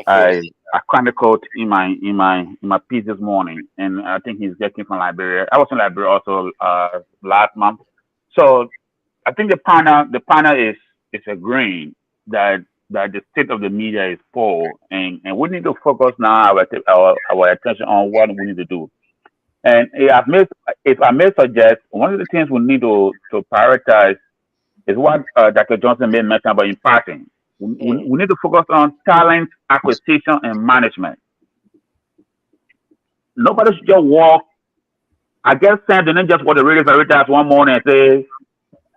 I chronicled in my piece this morning, and I think he's getting from Liberia. I was in Liberia also last month, so I think the panel is agreeing that the state of the media is poor, and we need to focus now our attention on what we need to do. And if I may suggest, one of the things we need to prioritize is what Dr. Johnson made mention about in passing. We need to focus on talent acquisition and management. Nobody should just walk. I guess Sam didn't just watch the radio veritas one morning and say,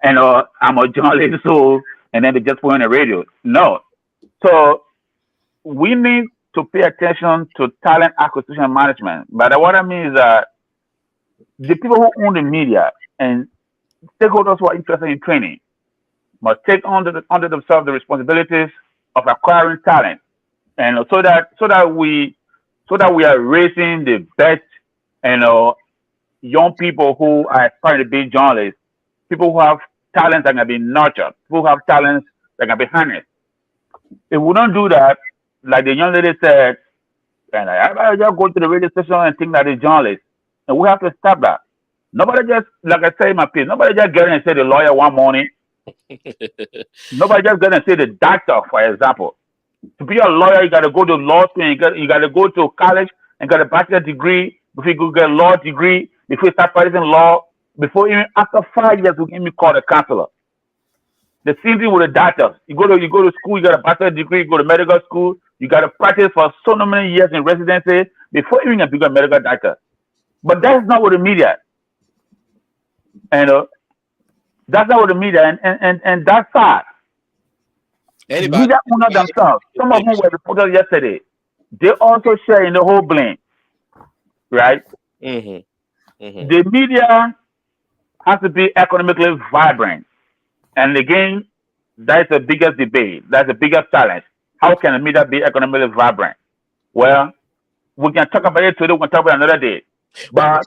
I'm a journalist, so, and then they just put on the radio. No. So we need to pay attention to talent acquisition and management. But what I mean is that the people who own the media and stakeholders who are interested in training must take under themselves the responsibilities of acquiring talent, and so that we are raising the best, you know, young people who are aspiring to be journalists, people who have talents that can be nurtured, who have talents that can be harnessed. If we don't do that, like the young lady said, and I just go to the radio station and think that it's journalist, and we have to stop that. Nobody just, like I say in my piece, nobody just get in and say the lawyer one morning. Nobody just get in and say the doctor, for example. To be a lawyer, you got to go to law school, and you got to go to college and get a bachelor degree before you go get a law degree, before you start practicing law, before even after 5 years, you can be called a counselor. The same thing with the doctors. You go to school, you got a bachelor degree, you go to medical school, you got to practice for so many years in residency before you even become a medical doctor. But that's not what the media, and that's not what the media, and that's sad. anybody, Media owners themselves, some of them were reported yesterday. They also share in the whole blame, right? The media has to be economically vibrant, and again, that's the biggest debate. That's the biggest challenge. How can the media be economically vibrant? Well, we can talk about it today. We can talk about it another day. But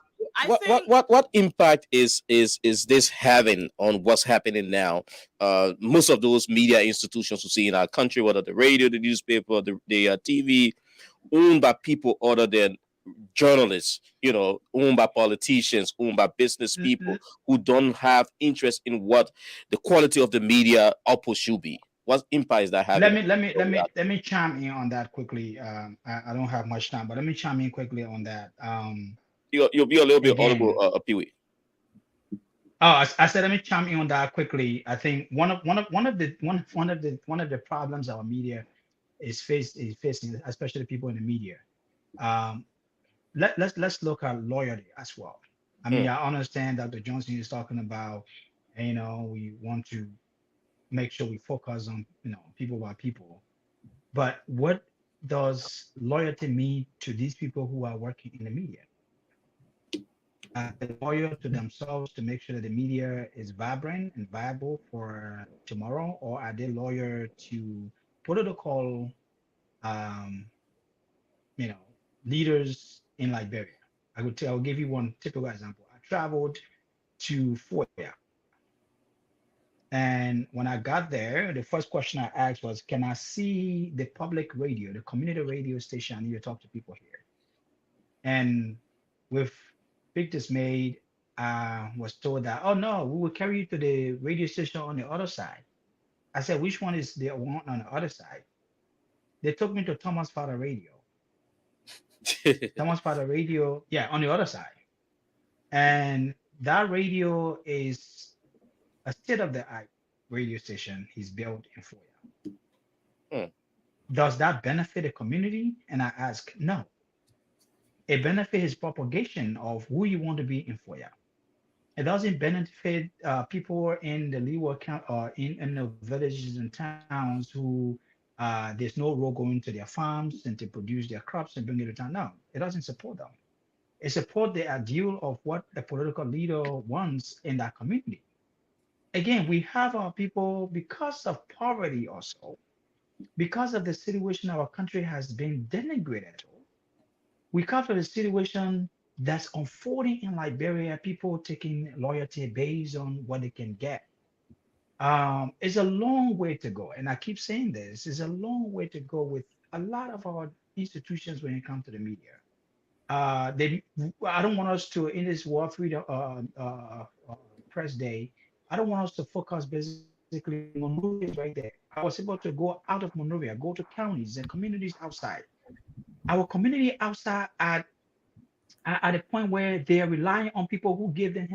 what impact is this having on what's happening now? Most of those media institutions we see in our country, whether the radio, the newspaper, the TV, owned by people other than journalists, owned by politicians, owned by business people who don't have interest in what the quality of the media output should be. What impact is that having? Let me chime in on that quickly. I don't have much time, but let me chime in quickly on that. You'll be a little bit Again, audible, Pee-wee. I said let me chime in on that quickly. I think one of the problems our media is facing, especially people in the media. Let's look at loyalty as well. I mean, I understand Dr. Johnson is talking about, we want to make sure we focus on, people by people. But what does loyalty mean to these people who are working in the media? Are they loyal to themselves to make sure that the media is vibrant and viable for tomorrow, or are they loyal to political, um, leaders in Liberia? I'll give you one typical example. I traveled to Foya And when I got there, the first question I asked was, can I see the public radio, the community radio station? I need to talk to people here. And with big dismay, I was told that, oh no, we will carry you to the radio station on the other side. I said, which one is the one on the other side? They took me to Thomas Father Radio. Thomas Father Radio, yeah, on the other side. And that radio is a state-of-the-art radio station he's built in Foya. Does that benefit the community? And I ask, no. It benefits his propagation of who you want to be in Foya. It doesn't benefit people in the Leeward County or in the villages and towns who there's no road going to their farms and to produce their crops and bring it to town. No, it doesn't support them. It supports the ideal of what the political leader wants in that community. Again, we have our people because of poverty also, because of the situation our country has been denigrated. We come to the situation that's unfolding in Liberia, people taking loyalty based on what they can get. It's a long way to go. And I keep saying this, it's a long way to go with a lot of our institutions when it comes to the media. I don't want us to, in this World Freedom Press Day, I don't want us to focus basically, Monrovia is right there. I was able to go out of Monrovia, go to counties and communities outside. Our community outside at a point where they are relying on people who give them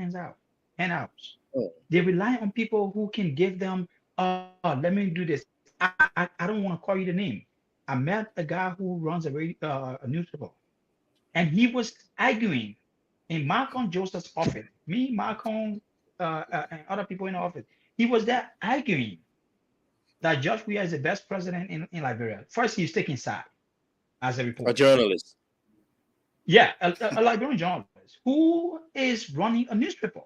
handouts. They rely on people who can give them, let me do this. I don't want to call you the name. I met a guy who runs a newspaper, and he was arguing in Malcolm Joseph's office. Me, Malcolm, and other people in the office. He was there arguing that George Weah is the best president in Liberia. First, he's taking side as a reporter. A journalist. Yeah, a Liberian journalist who is running a newspaper.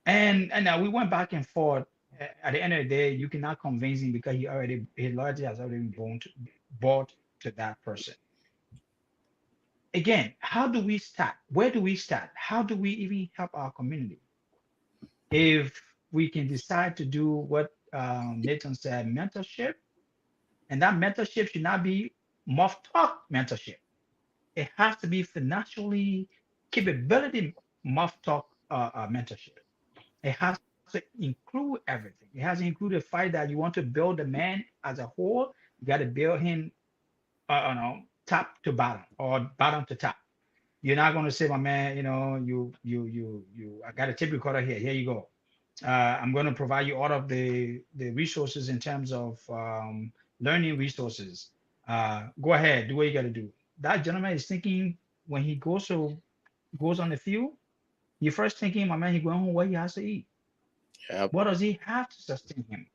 And we went back and forth. At the end of the day, you cannot convince him because his loyalty has already been bought to that person. Again, how do we start? Where do we start? How do we even help our community? If we can decide to do what Nathan said, mentorship, and that mentorship should not be muff talk mentorship. It has to be financially capability muff talk mentorship. It has to include everything. It has to include the fact that you want to build a man as a whole. You got to build him, top to bottom or bottom to top. You're not going to say, my man, I got a tape recorder here. Here you go. I'm going to provide you all of the resources in terms of learning resources. Go ahead, do what you got to do. That gentleman is thinking when he goes on the field, you first thinking, my man, he going home, what he has to eat. Yep. What does he have to sustain him?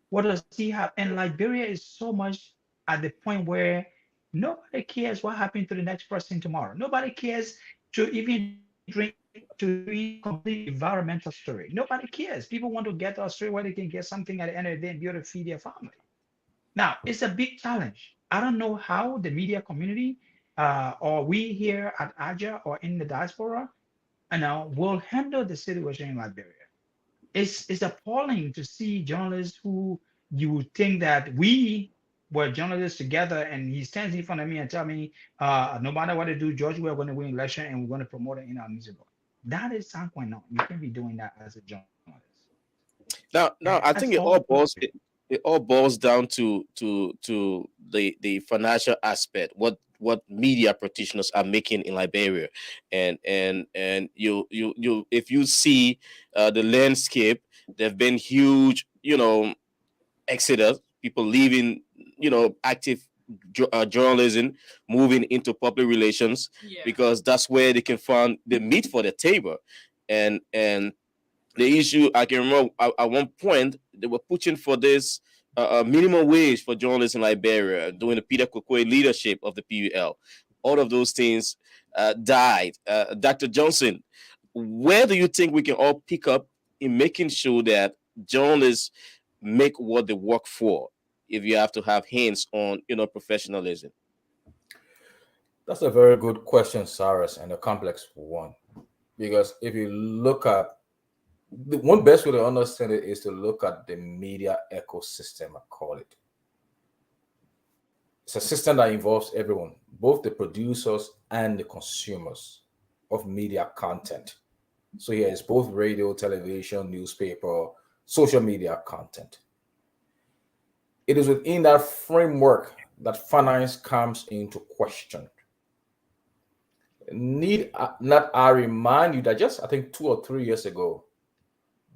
What does he have? And Liberia is so much at the point where nobody cares what happened to the next person tomorrow. Nobody cares to even drink to read complete environmental story. Nobody cares. People want to get to a story where they can get something at the end of the day and be able to feed their family. Now, it's a big challenge. I don't know how the media community or we here at AJA or in the diaspora will handle the situation in Liberia. It's appalling to see journalists who you would think that we were journalists together, and he stands in front of me and tell me, no matter what they do, George, we're going to win election and we're going to promote it in our music. That is something. No, you can't be doing that as a journalist. Now, I think it all boils down to the financial aspect. What media practitioners are making in Liberia, and you if you see the landscape, there've been huge exodus, people leaving active journalism, moving into public relations, because that's where they can find the meat for the table. And the issue, I can remember at one point they were pushing for this minimum wage for journalists in Liberia during the Peter Kokwe leadership of the PUL. All of those things died. Dr. Johnson, where do you think we can all pick up in making sure that journalists make what they work for, if you have to have hands on professionalism? That's a very good question, Cyrus, and a complex one. Because if you look at The one best way to understand it is to look at the media ecosystem, I call it. It's a system that involves everyone, both the producers and the consumers of media content. So here is both radio, television, newspaper, social media content. It is within that framework that finance comes into question. Need not I remind you that just I think 2 or 3 years ago,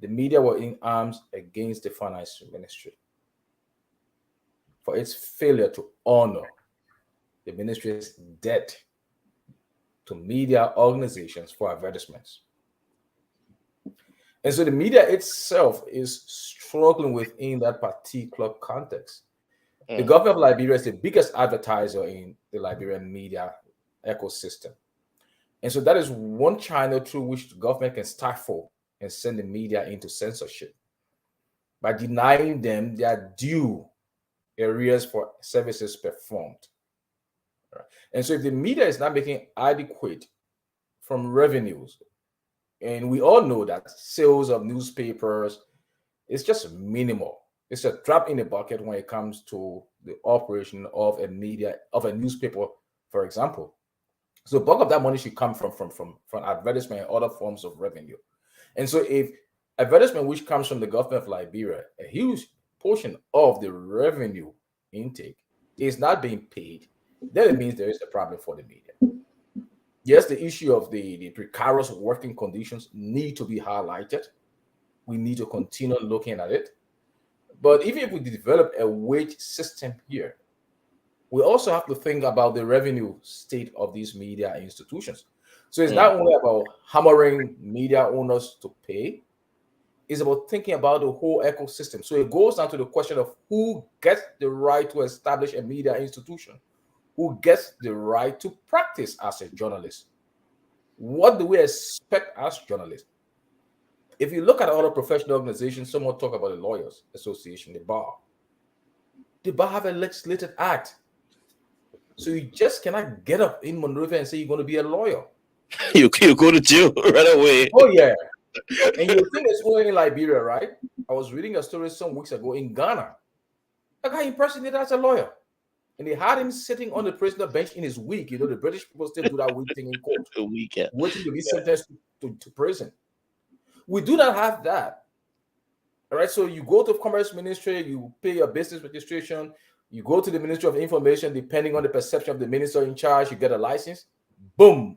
the media were in arms against the finance ministry for its failure to honor the ministry's debt to media organizations for advertisements. And so the media itself is struggling within that particular context. The government of Liberia is the biggest advertiser in the Liberian media ecosystem. And so that is one channel through which the government can stifle and send the media into censorship by denying them their due areas for services performed. Right? And so if the media is not making adequate from revenues, and we all know that sales of newspapers is just minimal. It's a drop in the bucket when it comes to the operation of a media, of a newspaper, for example. So bulk of that money should come from advertisement and other forms of revenue. And so if advertisement which comes from the government of Liberia, a huge portion of the revenue intake is not being paid, then it means there is a problem for the media. Yes, the issue of the precarious working conditions need to be highlighted. We need to continue looking at it. But even if we develop a wage system here, we also have to think about the revenue state of these media institutions. So it's not only about hammering media owners to pay, it's about thinking about the whole ecosystem. So it goes down to the question of who gets the right to establish a media institution, who gets the right to practice as a journalist. What do we expect as journalists? If you look at other professional organizations, someone talk about the Lawyers Association, the bar. The bar have a legislated act. So you just cannot get up in Monrovia and say you're going to be a lawyer. You go to jail right away. Oh, yeah. And you think it's only in Liberia, right? I was reading a story some weeks ago in Ghana. A guy impersonated as a lawyer. And they had him sitting on the prisoner bench in his wig. You know, the British people still do that wig thing in court. Waiting to be sentenced to prison. We do not have that. All right. So you go to the Commerce Ministry, you pay your business registration, you go to the Ministry of Information, depending on the perception of the minister in charge, you get a license. Boom.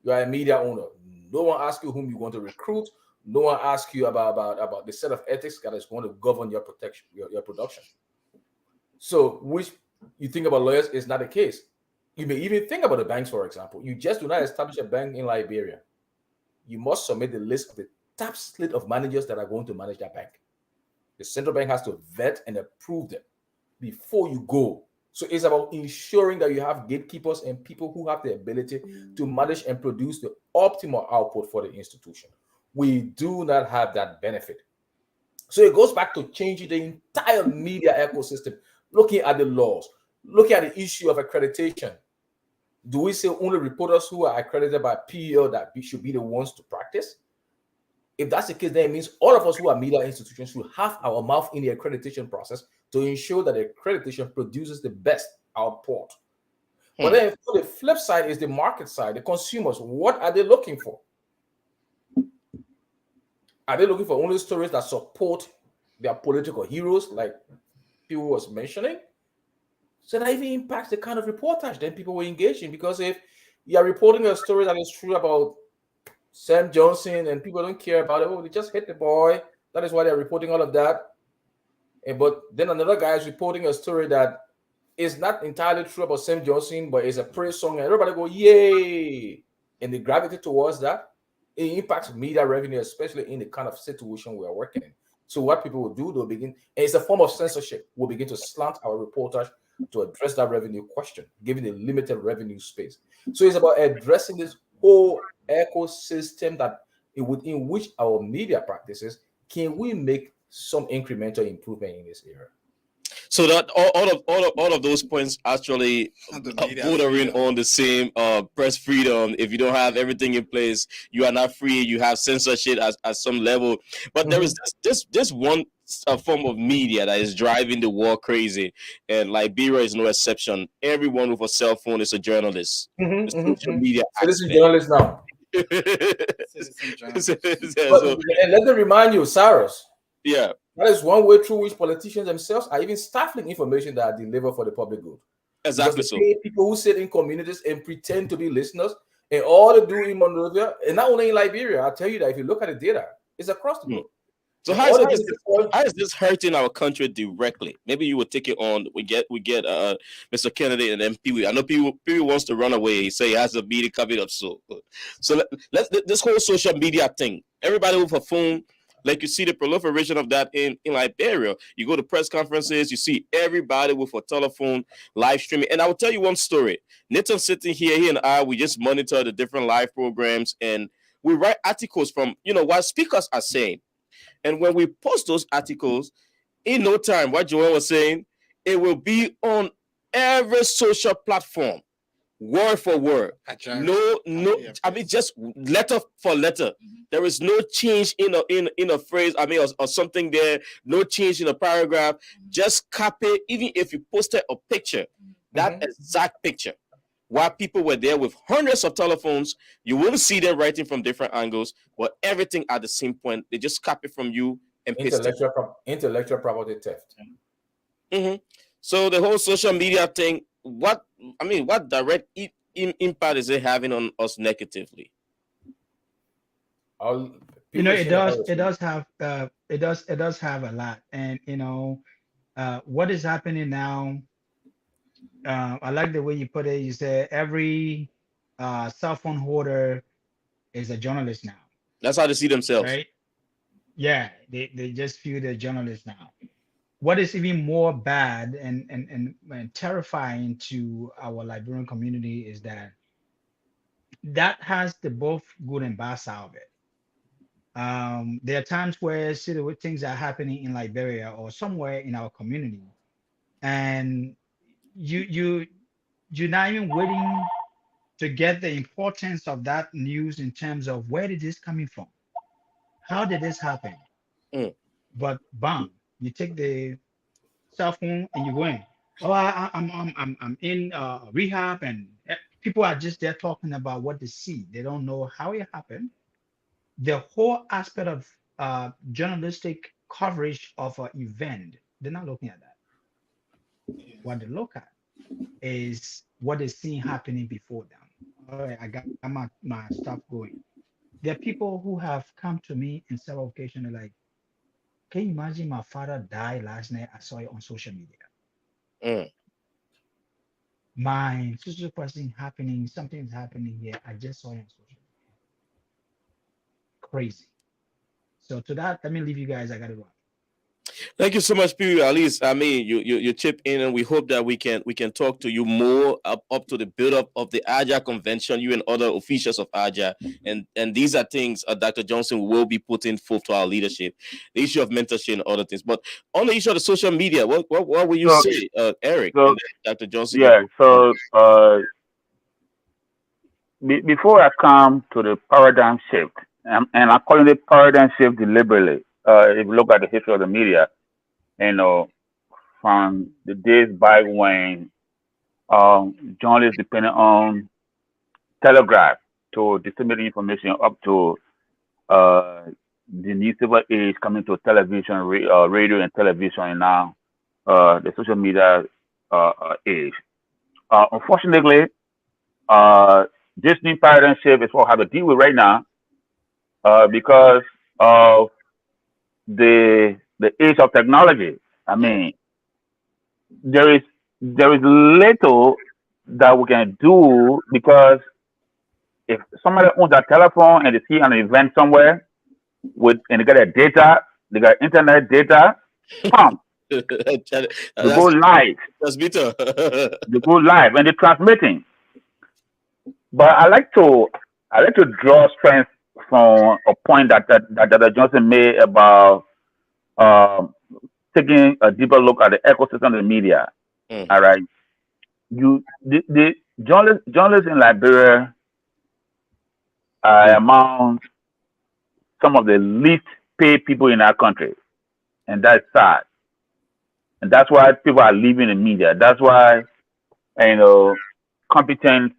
You are a media owner. No one asks you whom you want to recruit. No one asks you about the set of ethics that is going to govern your protection, your production. So which you think about lawyers is not the case. You may even think about the banks, for example. You just do not establish a bank in Liberia. You must submit the list of the top slate of managers that are going to manage that bank. The central bank has to vet and approve them before you go. So it's about ensuring that you have gatekeepers and people who have the ability to manage and produce the optimal output for the institution. We do not have that benefit. So it goes back to changing the entire media ecosystem, looking at the laws, looking at the issue of accreditation. Do we say only reporters who are accredited by PEL that should be the ones to practice? If that's the case, then it means all of us who are media institutions should have our mouth in the accreditation process to ensure that the accreditation produces the best output. But then for the flip side is the market side, the consumers. What are they looking for? Are they looking for only stories that support their political heroes, like people was mentioning? So that even impacts the kind of reportage that people will engage in. Because if you are reporting a story that is true about Sam Johnson and people don't care about it, oh, they just hit the boy. That is why they're reporting all of that. But then another guy is reporting a story that is not entirely true about Sam Johnson, but is a praise song, and everybody go, yay! And they gravitate towards that. It impacts media revenue, especially in the kind of situation we are working in. So what people will do, they'll begin, and it's a form of censorship. We'll begin to slant our reportage to address that revenue question, given a limited revenue space. So it's about addressing this whole ecosystem that within which our media practices, can we make some incremental improvement in this area? So that all of those points actually bordering on the same press freedom. If you don't have everything in place, you are not free. You have censorship at some level. But there is this one form of media that is driving the world crazy, and Liberia is no exception. Everyone with a cell phone is a journalist. The social media Citizen aspect. journalist now. So, And let me remind you, Cyrus. Yeah. That is one way through which politicians themselves are even stifling information that are delivered for the public good. Exactly. Because they pay people who sit in communities and pretend to be listeners, and all they do in Monrovia, and not only in Liberia, I'll tell you that if you look at the data, it's across the board. So how is this hurting our country directly? Maybe you would take it on. We get Mr. Kennedy and then Pee-wee. I know Pee-wee wants to run away. He say he has a meeting coming up. So let's this whole social media thing. Everybody with a phone, like you see the proliferation of that in Liberia. You go to press conferences, you see everybody with a telephone live streaming. And I will tell you one story. Nathan sitting here, he and I, we just monitor the different live programs and we write articles from what speakers are saying. And when we post those articles, in no time, what Joel was saying, it will be on every social platform, word for word. No, I mean, just letter for letter. There is no change in a phrase, I mean, or something there, no change in a paragraph. Just copy, even if you posted a picture, that exact picture. While people were there with hundreds of telephones, you wouldn't see them writing from different angles, but everything at the same point. They just copy from you and paste it. Intellectual property theft. So the whole social media thing, what direct impact is it having on us negatively? It does have a lot, and what is happening now. I like the way you put it. You said every cell phone holder is a journalist now. That's how they see themselves, right? Yeah, they just feel they're journalists now. What is even more bad and terrifying to our Liberian community is that has the both good and bad side of it. There are times where things are happening in Liberia or somewhere in our community, and you're not even waiting to get the importance of that news in terms of where did this coming from, how did this happen. But bam, you take the cell phone and you go in. Oh, I'm in rehab, and people are just there talking about what they see. They don't know how it happened. The whole aspect of journalistic coverage of an event, they're not looking at that. What they look at is what they're seeing happening before them. All right, I got my stuff going. There are people who have come to me in several occasions. They're like, can you imagine my father died last night? I saw it on social media. My social person happening, something's happening here. I just saw it on social media. Crazy. So to that, let me leave you guys. I gotta run. Thank you so much, Piri. At least, I mean, you chip in, and we hope that we can talk to you more up to the build up of the AJA convention. You and other officials of AJA, and these are things Dr. Johnson will be putting forth to our leadership. The issue of mentorship and other things, but on the issue of the social media, what will you say, Eric? And Dr. Johnson? Yeah. So before I come to the paradigm shift, and I'm calling it paradigm shift deliberately. If you look at the history of the media, from the days back when journalists depended on telegraph to disseminate information, up to the newspaper age, coming to television, radio and television, and now the social media age. Unfortunately, this new paradigm shift is what I have to deal with right now because of the age of technology. I mean, there is little that we can do because if somebody owns a telephone and they see an event somewhere and they got a data, they got internet data, they go live. They go live and they're transmitting. But I like to draw strength from a point that Johnson made about taking a deeper look at the ecosystem of the media. All right, the journalists in Liberia are among some of the least paid people in our country, and that's sad. And that's why people are leaving the media. That's why competent,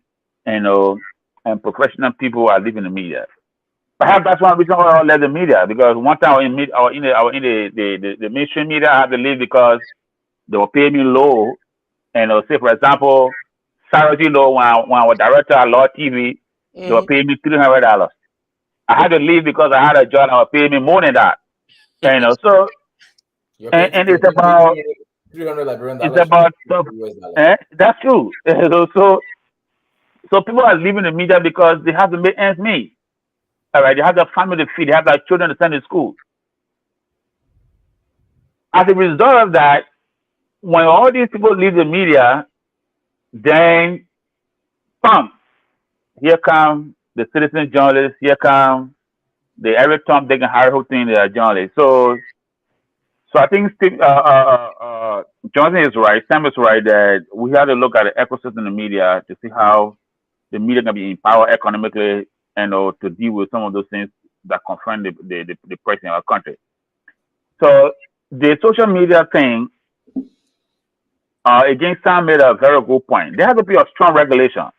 and professional people are leaving the media. Perhaps that's one reason why I left the media, because one time I was in the mainstream media. I had to leave because they were paying me low. And say, for example, Saturday low when I was director at Law TV, they were paying me $300. I had to leave because I had a job that was paying me more than that. So and it's about stuff. That's true. So people are leaving the media because they have to make ends meet. All right, they have their family to feed, they have their children to send to school. As a result of that, when all these people leave the media, then bam, here come the citizen journalists, here come the every Tom, Dick, and Harry who think they are journalists. So I think Johnson is right, Sam is right, that we have to look at the ecosystem of the media to see how the media can be empowered economically and to deal with some of those things that confront the press in our country. So the social media thing, again, Sam made a very good point. There has to be a strong regulation.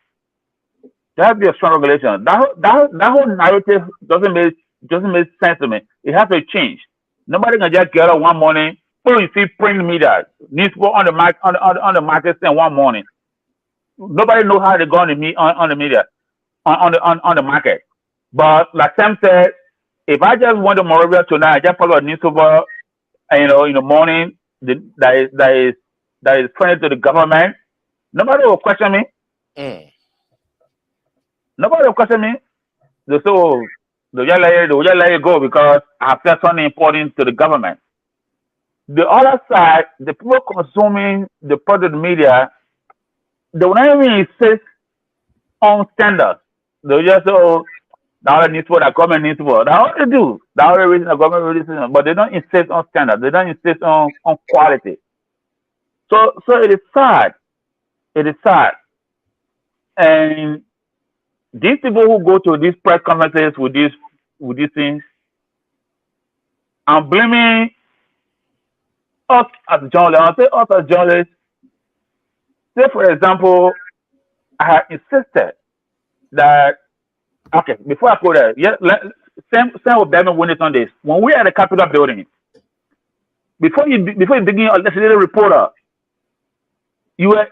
There has to be a strong regulation. That whole narrative doesn't make sense to me. It has to change. Nobody can just get up one morning. Oh, you see print media, newspaper on the market stand one morning. Nobody knows how they go on the media, on the market. But like Sam said, if I just went to Moravia tonight, I just follow a newspaper, in the morning that is friendly to the government, nobody will question me. Nobody will question me. They say, oh, they'll just let you go because I've said something important to the government. The other side, the people consuming the product media, they will not even insist on standards. They'll just say, oh, the other newspaper, the government newspaper. That's what they do. That's the reason the government releases, but they don't insist on standards. They don't insist on quality. So it is sad. It is sad. And these people who go to these press conferences with these things, I'm blaming us as journalists. I'll say us as journalists. Say, for example, I have insisted that, okay, before I go there, Sam will bear me witness on this. When we are at the Capitol building, before you begin a legislative reporter, you might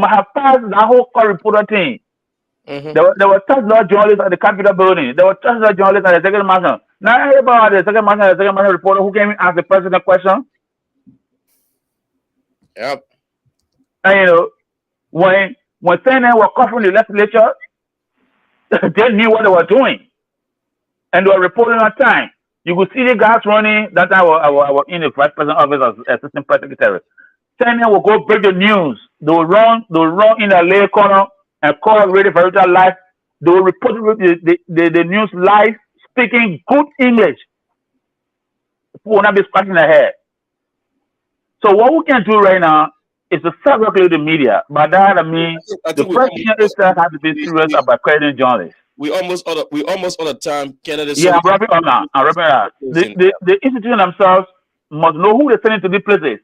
have passed that whole call reporter thing. There were touch law journalists at the Capitol building. There were touch law journalists at the second mansion. Now everybody at the second mansion reporter who came in asked the president a question. Yep. And when CNN were covering the legislature, they knew what they were doing, and they were reporting on time. You could see the guys running. That time I was in the vice president office as assistant press secretary. CNN will go break the news. They will run in a layer corner and call Radio Verita live. They will report the news live, speaking good English. People will not be scratching their head. So what we can do right now is to self-regulate the media. By that I mean the president itself has to be serious about crediting journalists. We almost on the time, Kennedy. Yeah, I'm wrapping up now. The institution themselves must know who they're sending to these places.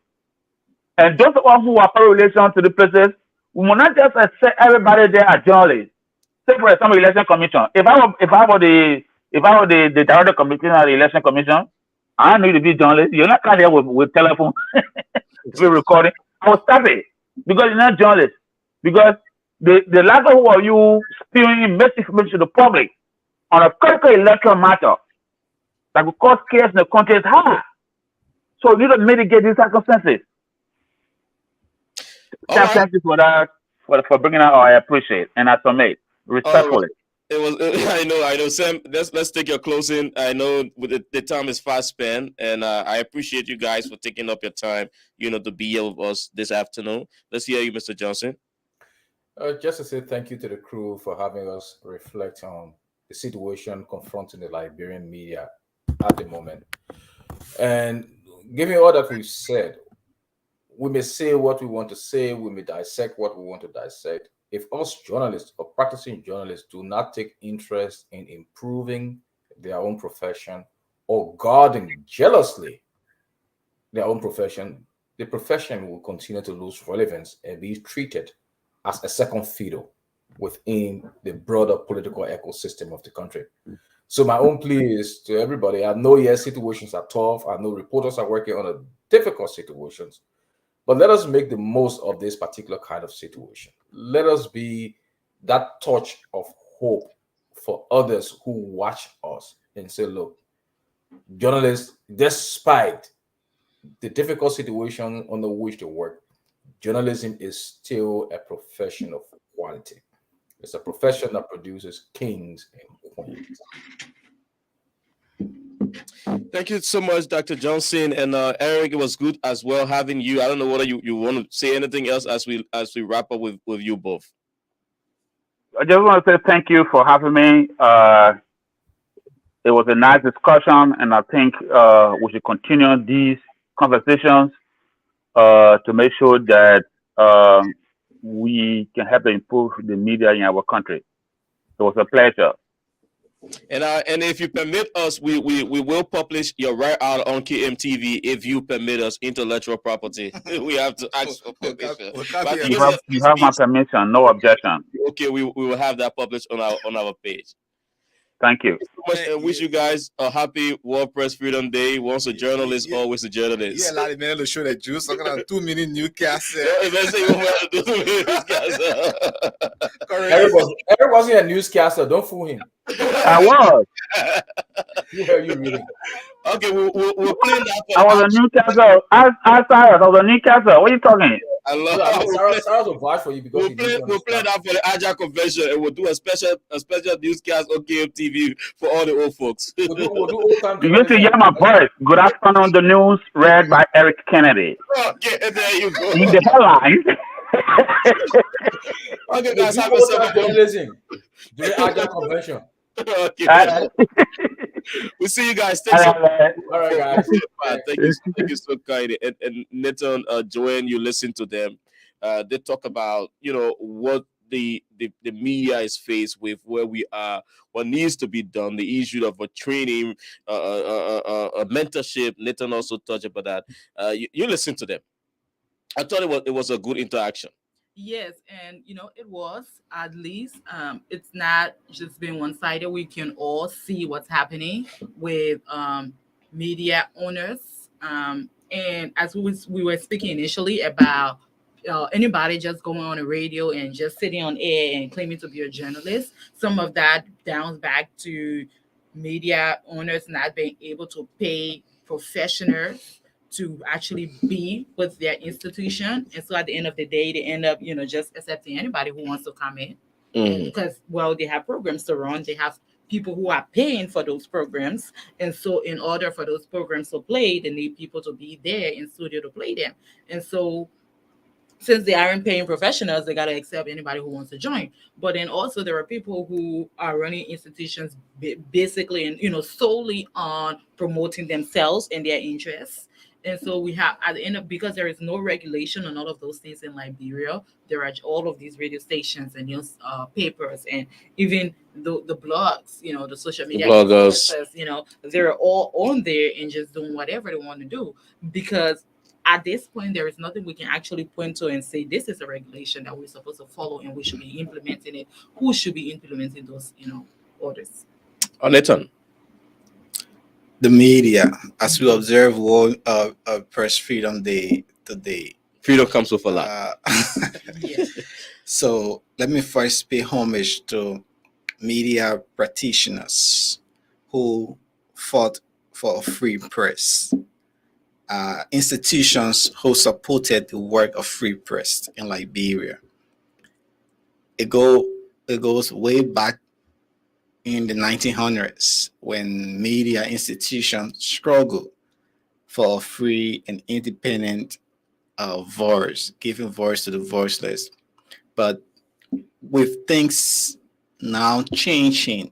And those of us who are for relation to the places, we will not just accept everybody there as journalists. Say for example, election commission. If I were the director committee of the election commission, I need to be journalist. You're not coming here with telephone, we're recording. I will stop it because you're not journalist. Because the likelihood of you spewing misinformation to the public on a critical electoral matter that could cause chaos in the country is high. So you need to mitigate these circumstances. Thank you for that, for bringing that. I appreciate and I submit respectfully. It was. I know. Sam, let's take your closing. I know the time is fast spent, and I appreciate you guys for taking up your time, to be here with us this afternoon. Let's hear you, Mr. Johnson. Just to say thank you to the crew for having us reflect on the situation confronting the Liberian media at the moment. And given all that we've said, we may say what we want to say, we may dissect what we want to dissect. If us journalists or practicing journalists do not take interest in improving their own profession or guarding jealously their own profession, the profession will continue to lose relevance and be treated as a second fiddle within the broader political ecosystem of the country. So my own plea is to everybody. I know, yes, situations are tough. I know reporters are working on a difficult situations, but let us make the most of this particular kind of situation. Let us be that touch of hope for others who watch us and say, look, journalists, despite the difficult situation under which they work, journalism is still a profession of quality. It's a profession that produces kings and queens. Thank you so much, Dr. Johnson and Eric. It was good as well having you. I don't know whether you want to say anything else as we wrap up with you both. I just want to say thank you for having me. It was a nice discussion, and I think we should continue these conversations to make sure that we can help improve the media in our country. It was a pleasure. And if you permit us, we will publish your right out on KMTV if you permit us. Intellectual property. We have to ask for permission. You have my permission. No objection. Okay, we will have that published on our page. Thank you. So much, and wish you guys a happy World Press Freedom Day. Once a journalist, always a journalist. Yeah, a lot of men to show that juice. Talking about 2 minute newscast. Eric wasn't a newscaster. Don't fool him. I was. You heard you reading. Okay, we'll play that. I was a newscaster. I was a newscaster. What are you talking? I love Sarah's will vouch for you because we'll play that for the Agile Convention, and we'll do a special newscast on KMTV for all the old folks. We'll do old time. You need to hear my voice. Good afternoon, the news read by Eric Kennedy. Okay, there you go. In the headlines. Okay, guys, have a journalism during Agile Convention. Okay. We'll see you guys. All right, guys. Thank you so kind. And Nathan, Joanne, you listen to them. They talk about what the media is faced with, where we are, what needs to be done, the issue of a training, a mentorship. Nathan also touched about that. You listen to them. I thought it was a good interaction. Yes, and it was at least it's not just being one-sided. We can all see what's happening with media owners. And as we were speaking initially about anybody just going on the radio and just sitting on air and claiming to be a journalist, some of that downs back to media owners not being able to pay professionals to actually be with their institution. And so at the end of the day, they end up, just accepting anybody who wants to come in. Because, they have programs to run. They have people who are paying for those programs. And so in order for those programs to play, they need people to be there in studio to play them. And so since they aren't paying professionals, they got to accept anybody who wants to join. But then also there are people who are running institutions basically and, solely on promoting themselves and their interests. And so we have, at the end of, because there is no regulation on all of those things in Liberia, there are all of these radio stations and newspapers and even the blogs, the social media bloggers, they're all on there and just doing whatever they want to do. Because at this point, there is nothing we can actually point to and say, this is a regulation that we're supposed to follow and we should be implementing it. Who should be implementing those, orders? Nathan. The media, as we observe World Press Freedom Day today. Freedom comes with a lot. So let me first pay homage to media practitioners who fought for a free press. Institutions who supported the work of free press in Liberia. It goes way back in the 1900s when media institutions struggled for a free and independent voice, giving voice to the voiceless. But with things now changing,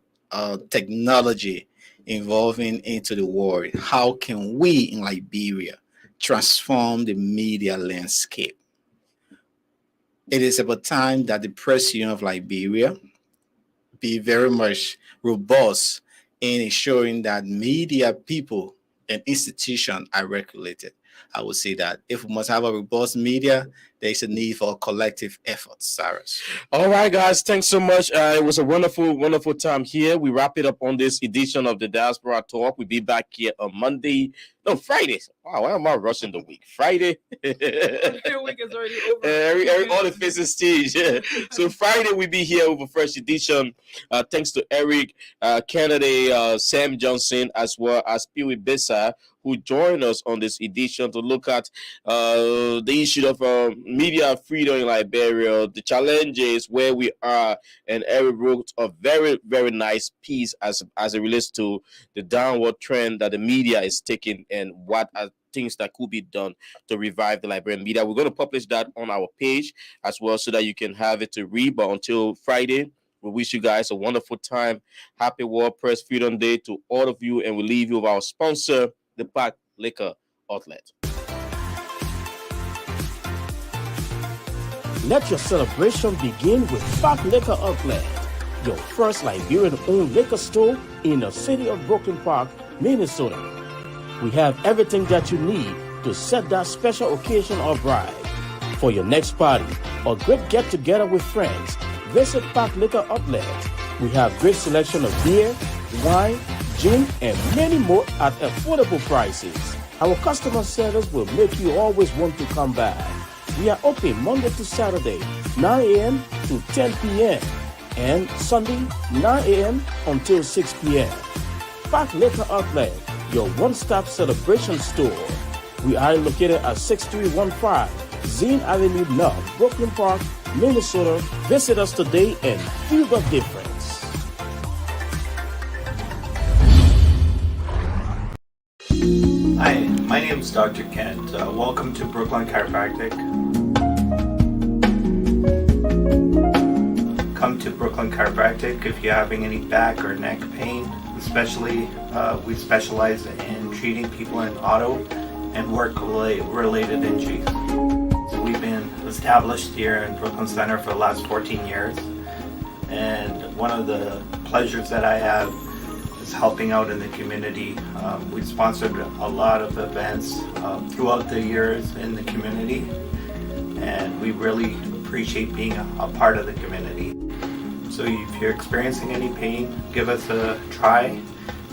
technology evolving into the world. How can we in Liberia transform the media landscape? It is about time that the press union of Liberia be very much robust in ensuring that media people and institutions are regulated. I would say that if we must have a robust media, there is a need for a collective effort, Cyrus. All right, guys. Thanks so much. It was a wonderful, wonderful time here. We wrap it up on this edition of the Diaspora Talk. We'll be back here on Friday. Wow, why am I rushing the week? Friday. Your week is already over. All the faces stage. Yeah. So Friday we'll be here with a fresh edition. Thanks to Eric, Kennedy, Sam Johnson, as well as Peewee Bessa, who joined us on this edition to look at the issue of media freedom in Liberia, the challenges where we are, and Eric wrote a very, very nice piece as it relates to the downward trend that the media is taking and what are things that could be done to revive the Liberian media. We're going to publish that on our page as well so that you can have it to read. But until Friday, we wish you guys a wonderful time. Happy World Press Freedom Day to all of you, and we leave you with our sponsor, the Pack Liquor Outlet. Let your celebration begin with Pack Liquor Outlet, your first Liberian-owned liquor store in the city of Brooklyn Park, Minnesota. We have everything that you need to set that special occasion of ride. For your next party or great get-together with friends, visit Pack Liquor Outlet. We have great selection of beer, wine, gin, and many more at affordable prices. Our customer service will make you always want to come back. We are open Monday to Saturday, 9 a.m. to 10 p.m. and Sunday, 9 a.m. until 6 p.m. Pack Liquor Outlet, your one-stop celebration store. We are located at 6315 Zine Avenue North, Brooklyn Park, Minnesota. Visit us today and feel the difference. Hi, my name is Dr. Kent. Welcome to Brooklyn Chiropractic. Come to Brooklyn Chiropractic if you're having any back or neck pain. Especially, we specialize in treating people in auto and work-related injuries. So we've been established here in Brooklyn Center for the last 14 years. And one of the pleasures that I have is helping out in the community. We've sponsored a lot of events throughout the years in the community, and we really appreciate being a part of the community. So if you're experiencing any pain, give us a try.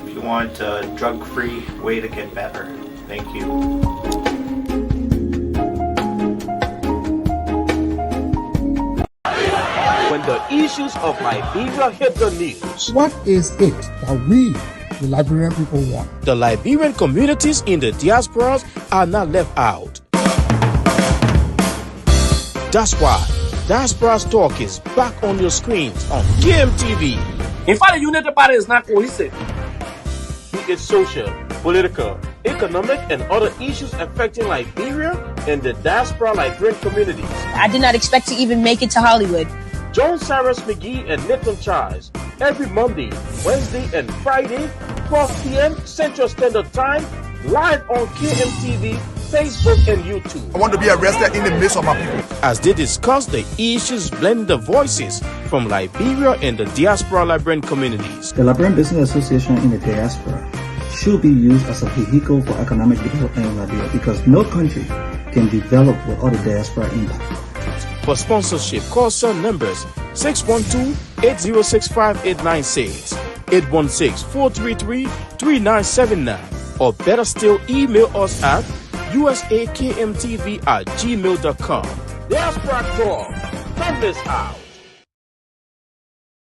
If you want a drug-free way to get better. Thank you. When the issues of Liberia hit the news, What is it that we, the Liberian people, want? the Liberian communities in the diasporas are not left out. That's why Diaspora's Talk is back on your screens on KMTV. In fact, the United Party is not cohesive. Be it social, political, economic, and other issues affecting Liberia and the diaspora Liberian communities. I did not expect to even make it to Hollywood. Join Cyrus McGee and Nathan Charles every Monday, Wednesday, and Friday, 12 p.m. Central Standard Time, live on KMTV, Facebook, and YouTube. I want to be arrested in the midst of my people. As they discuss the issues, blend the voices from Liberia and the diaspora Liberian communities. The Liberian Business Association in the Diaspora should be used as a vehicle for economic development in Liberia because no country can develop without a diaspora impact. For sponsorship, call some numbers 612-806-5896, 816-433-3979, or better still, email us at usakmtv@gmail.com. Diaspora Talk, from this house.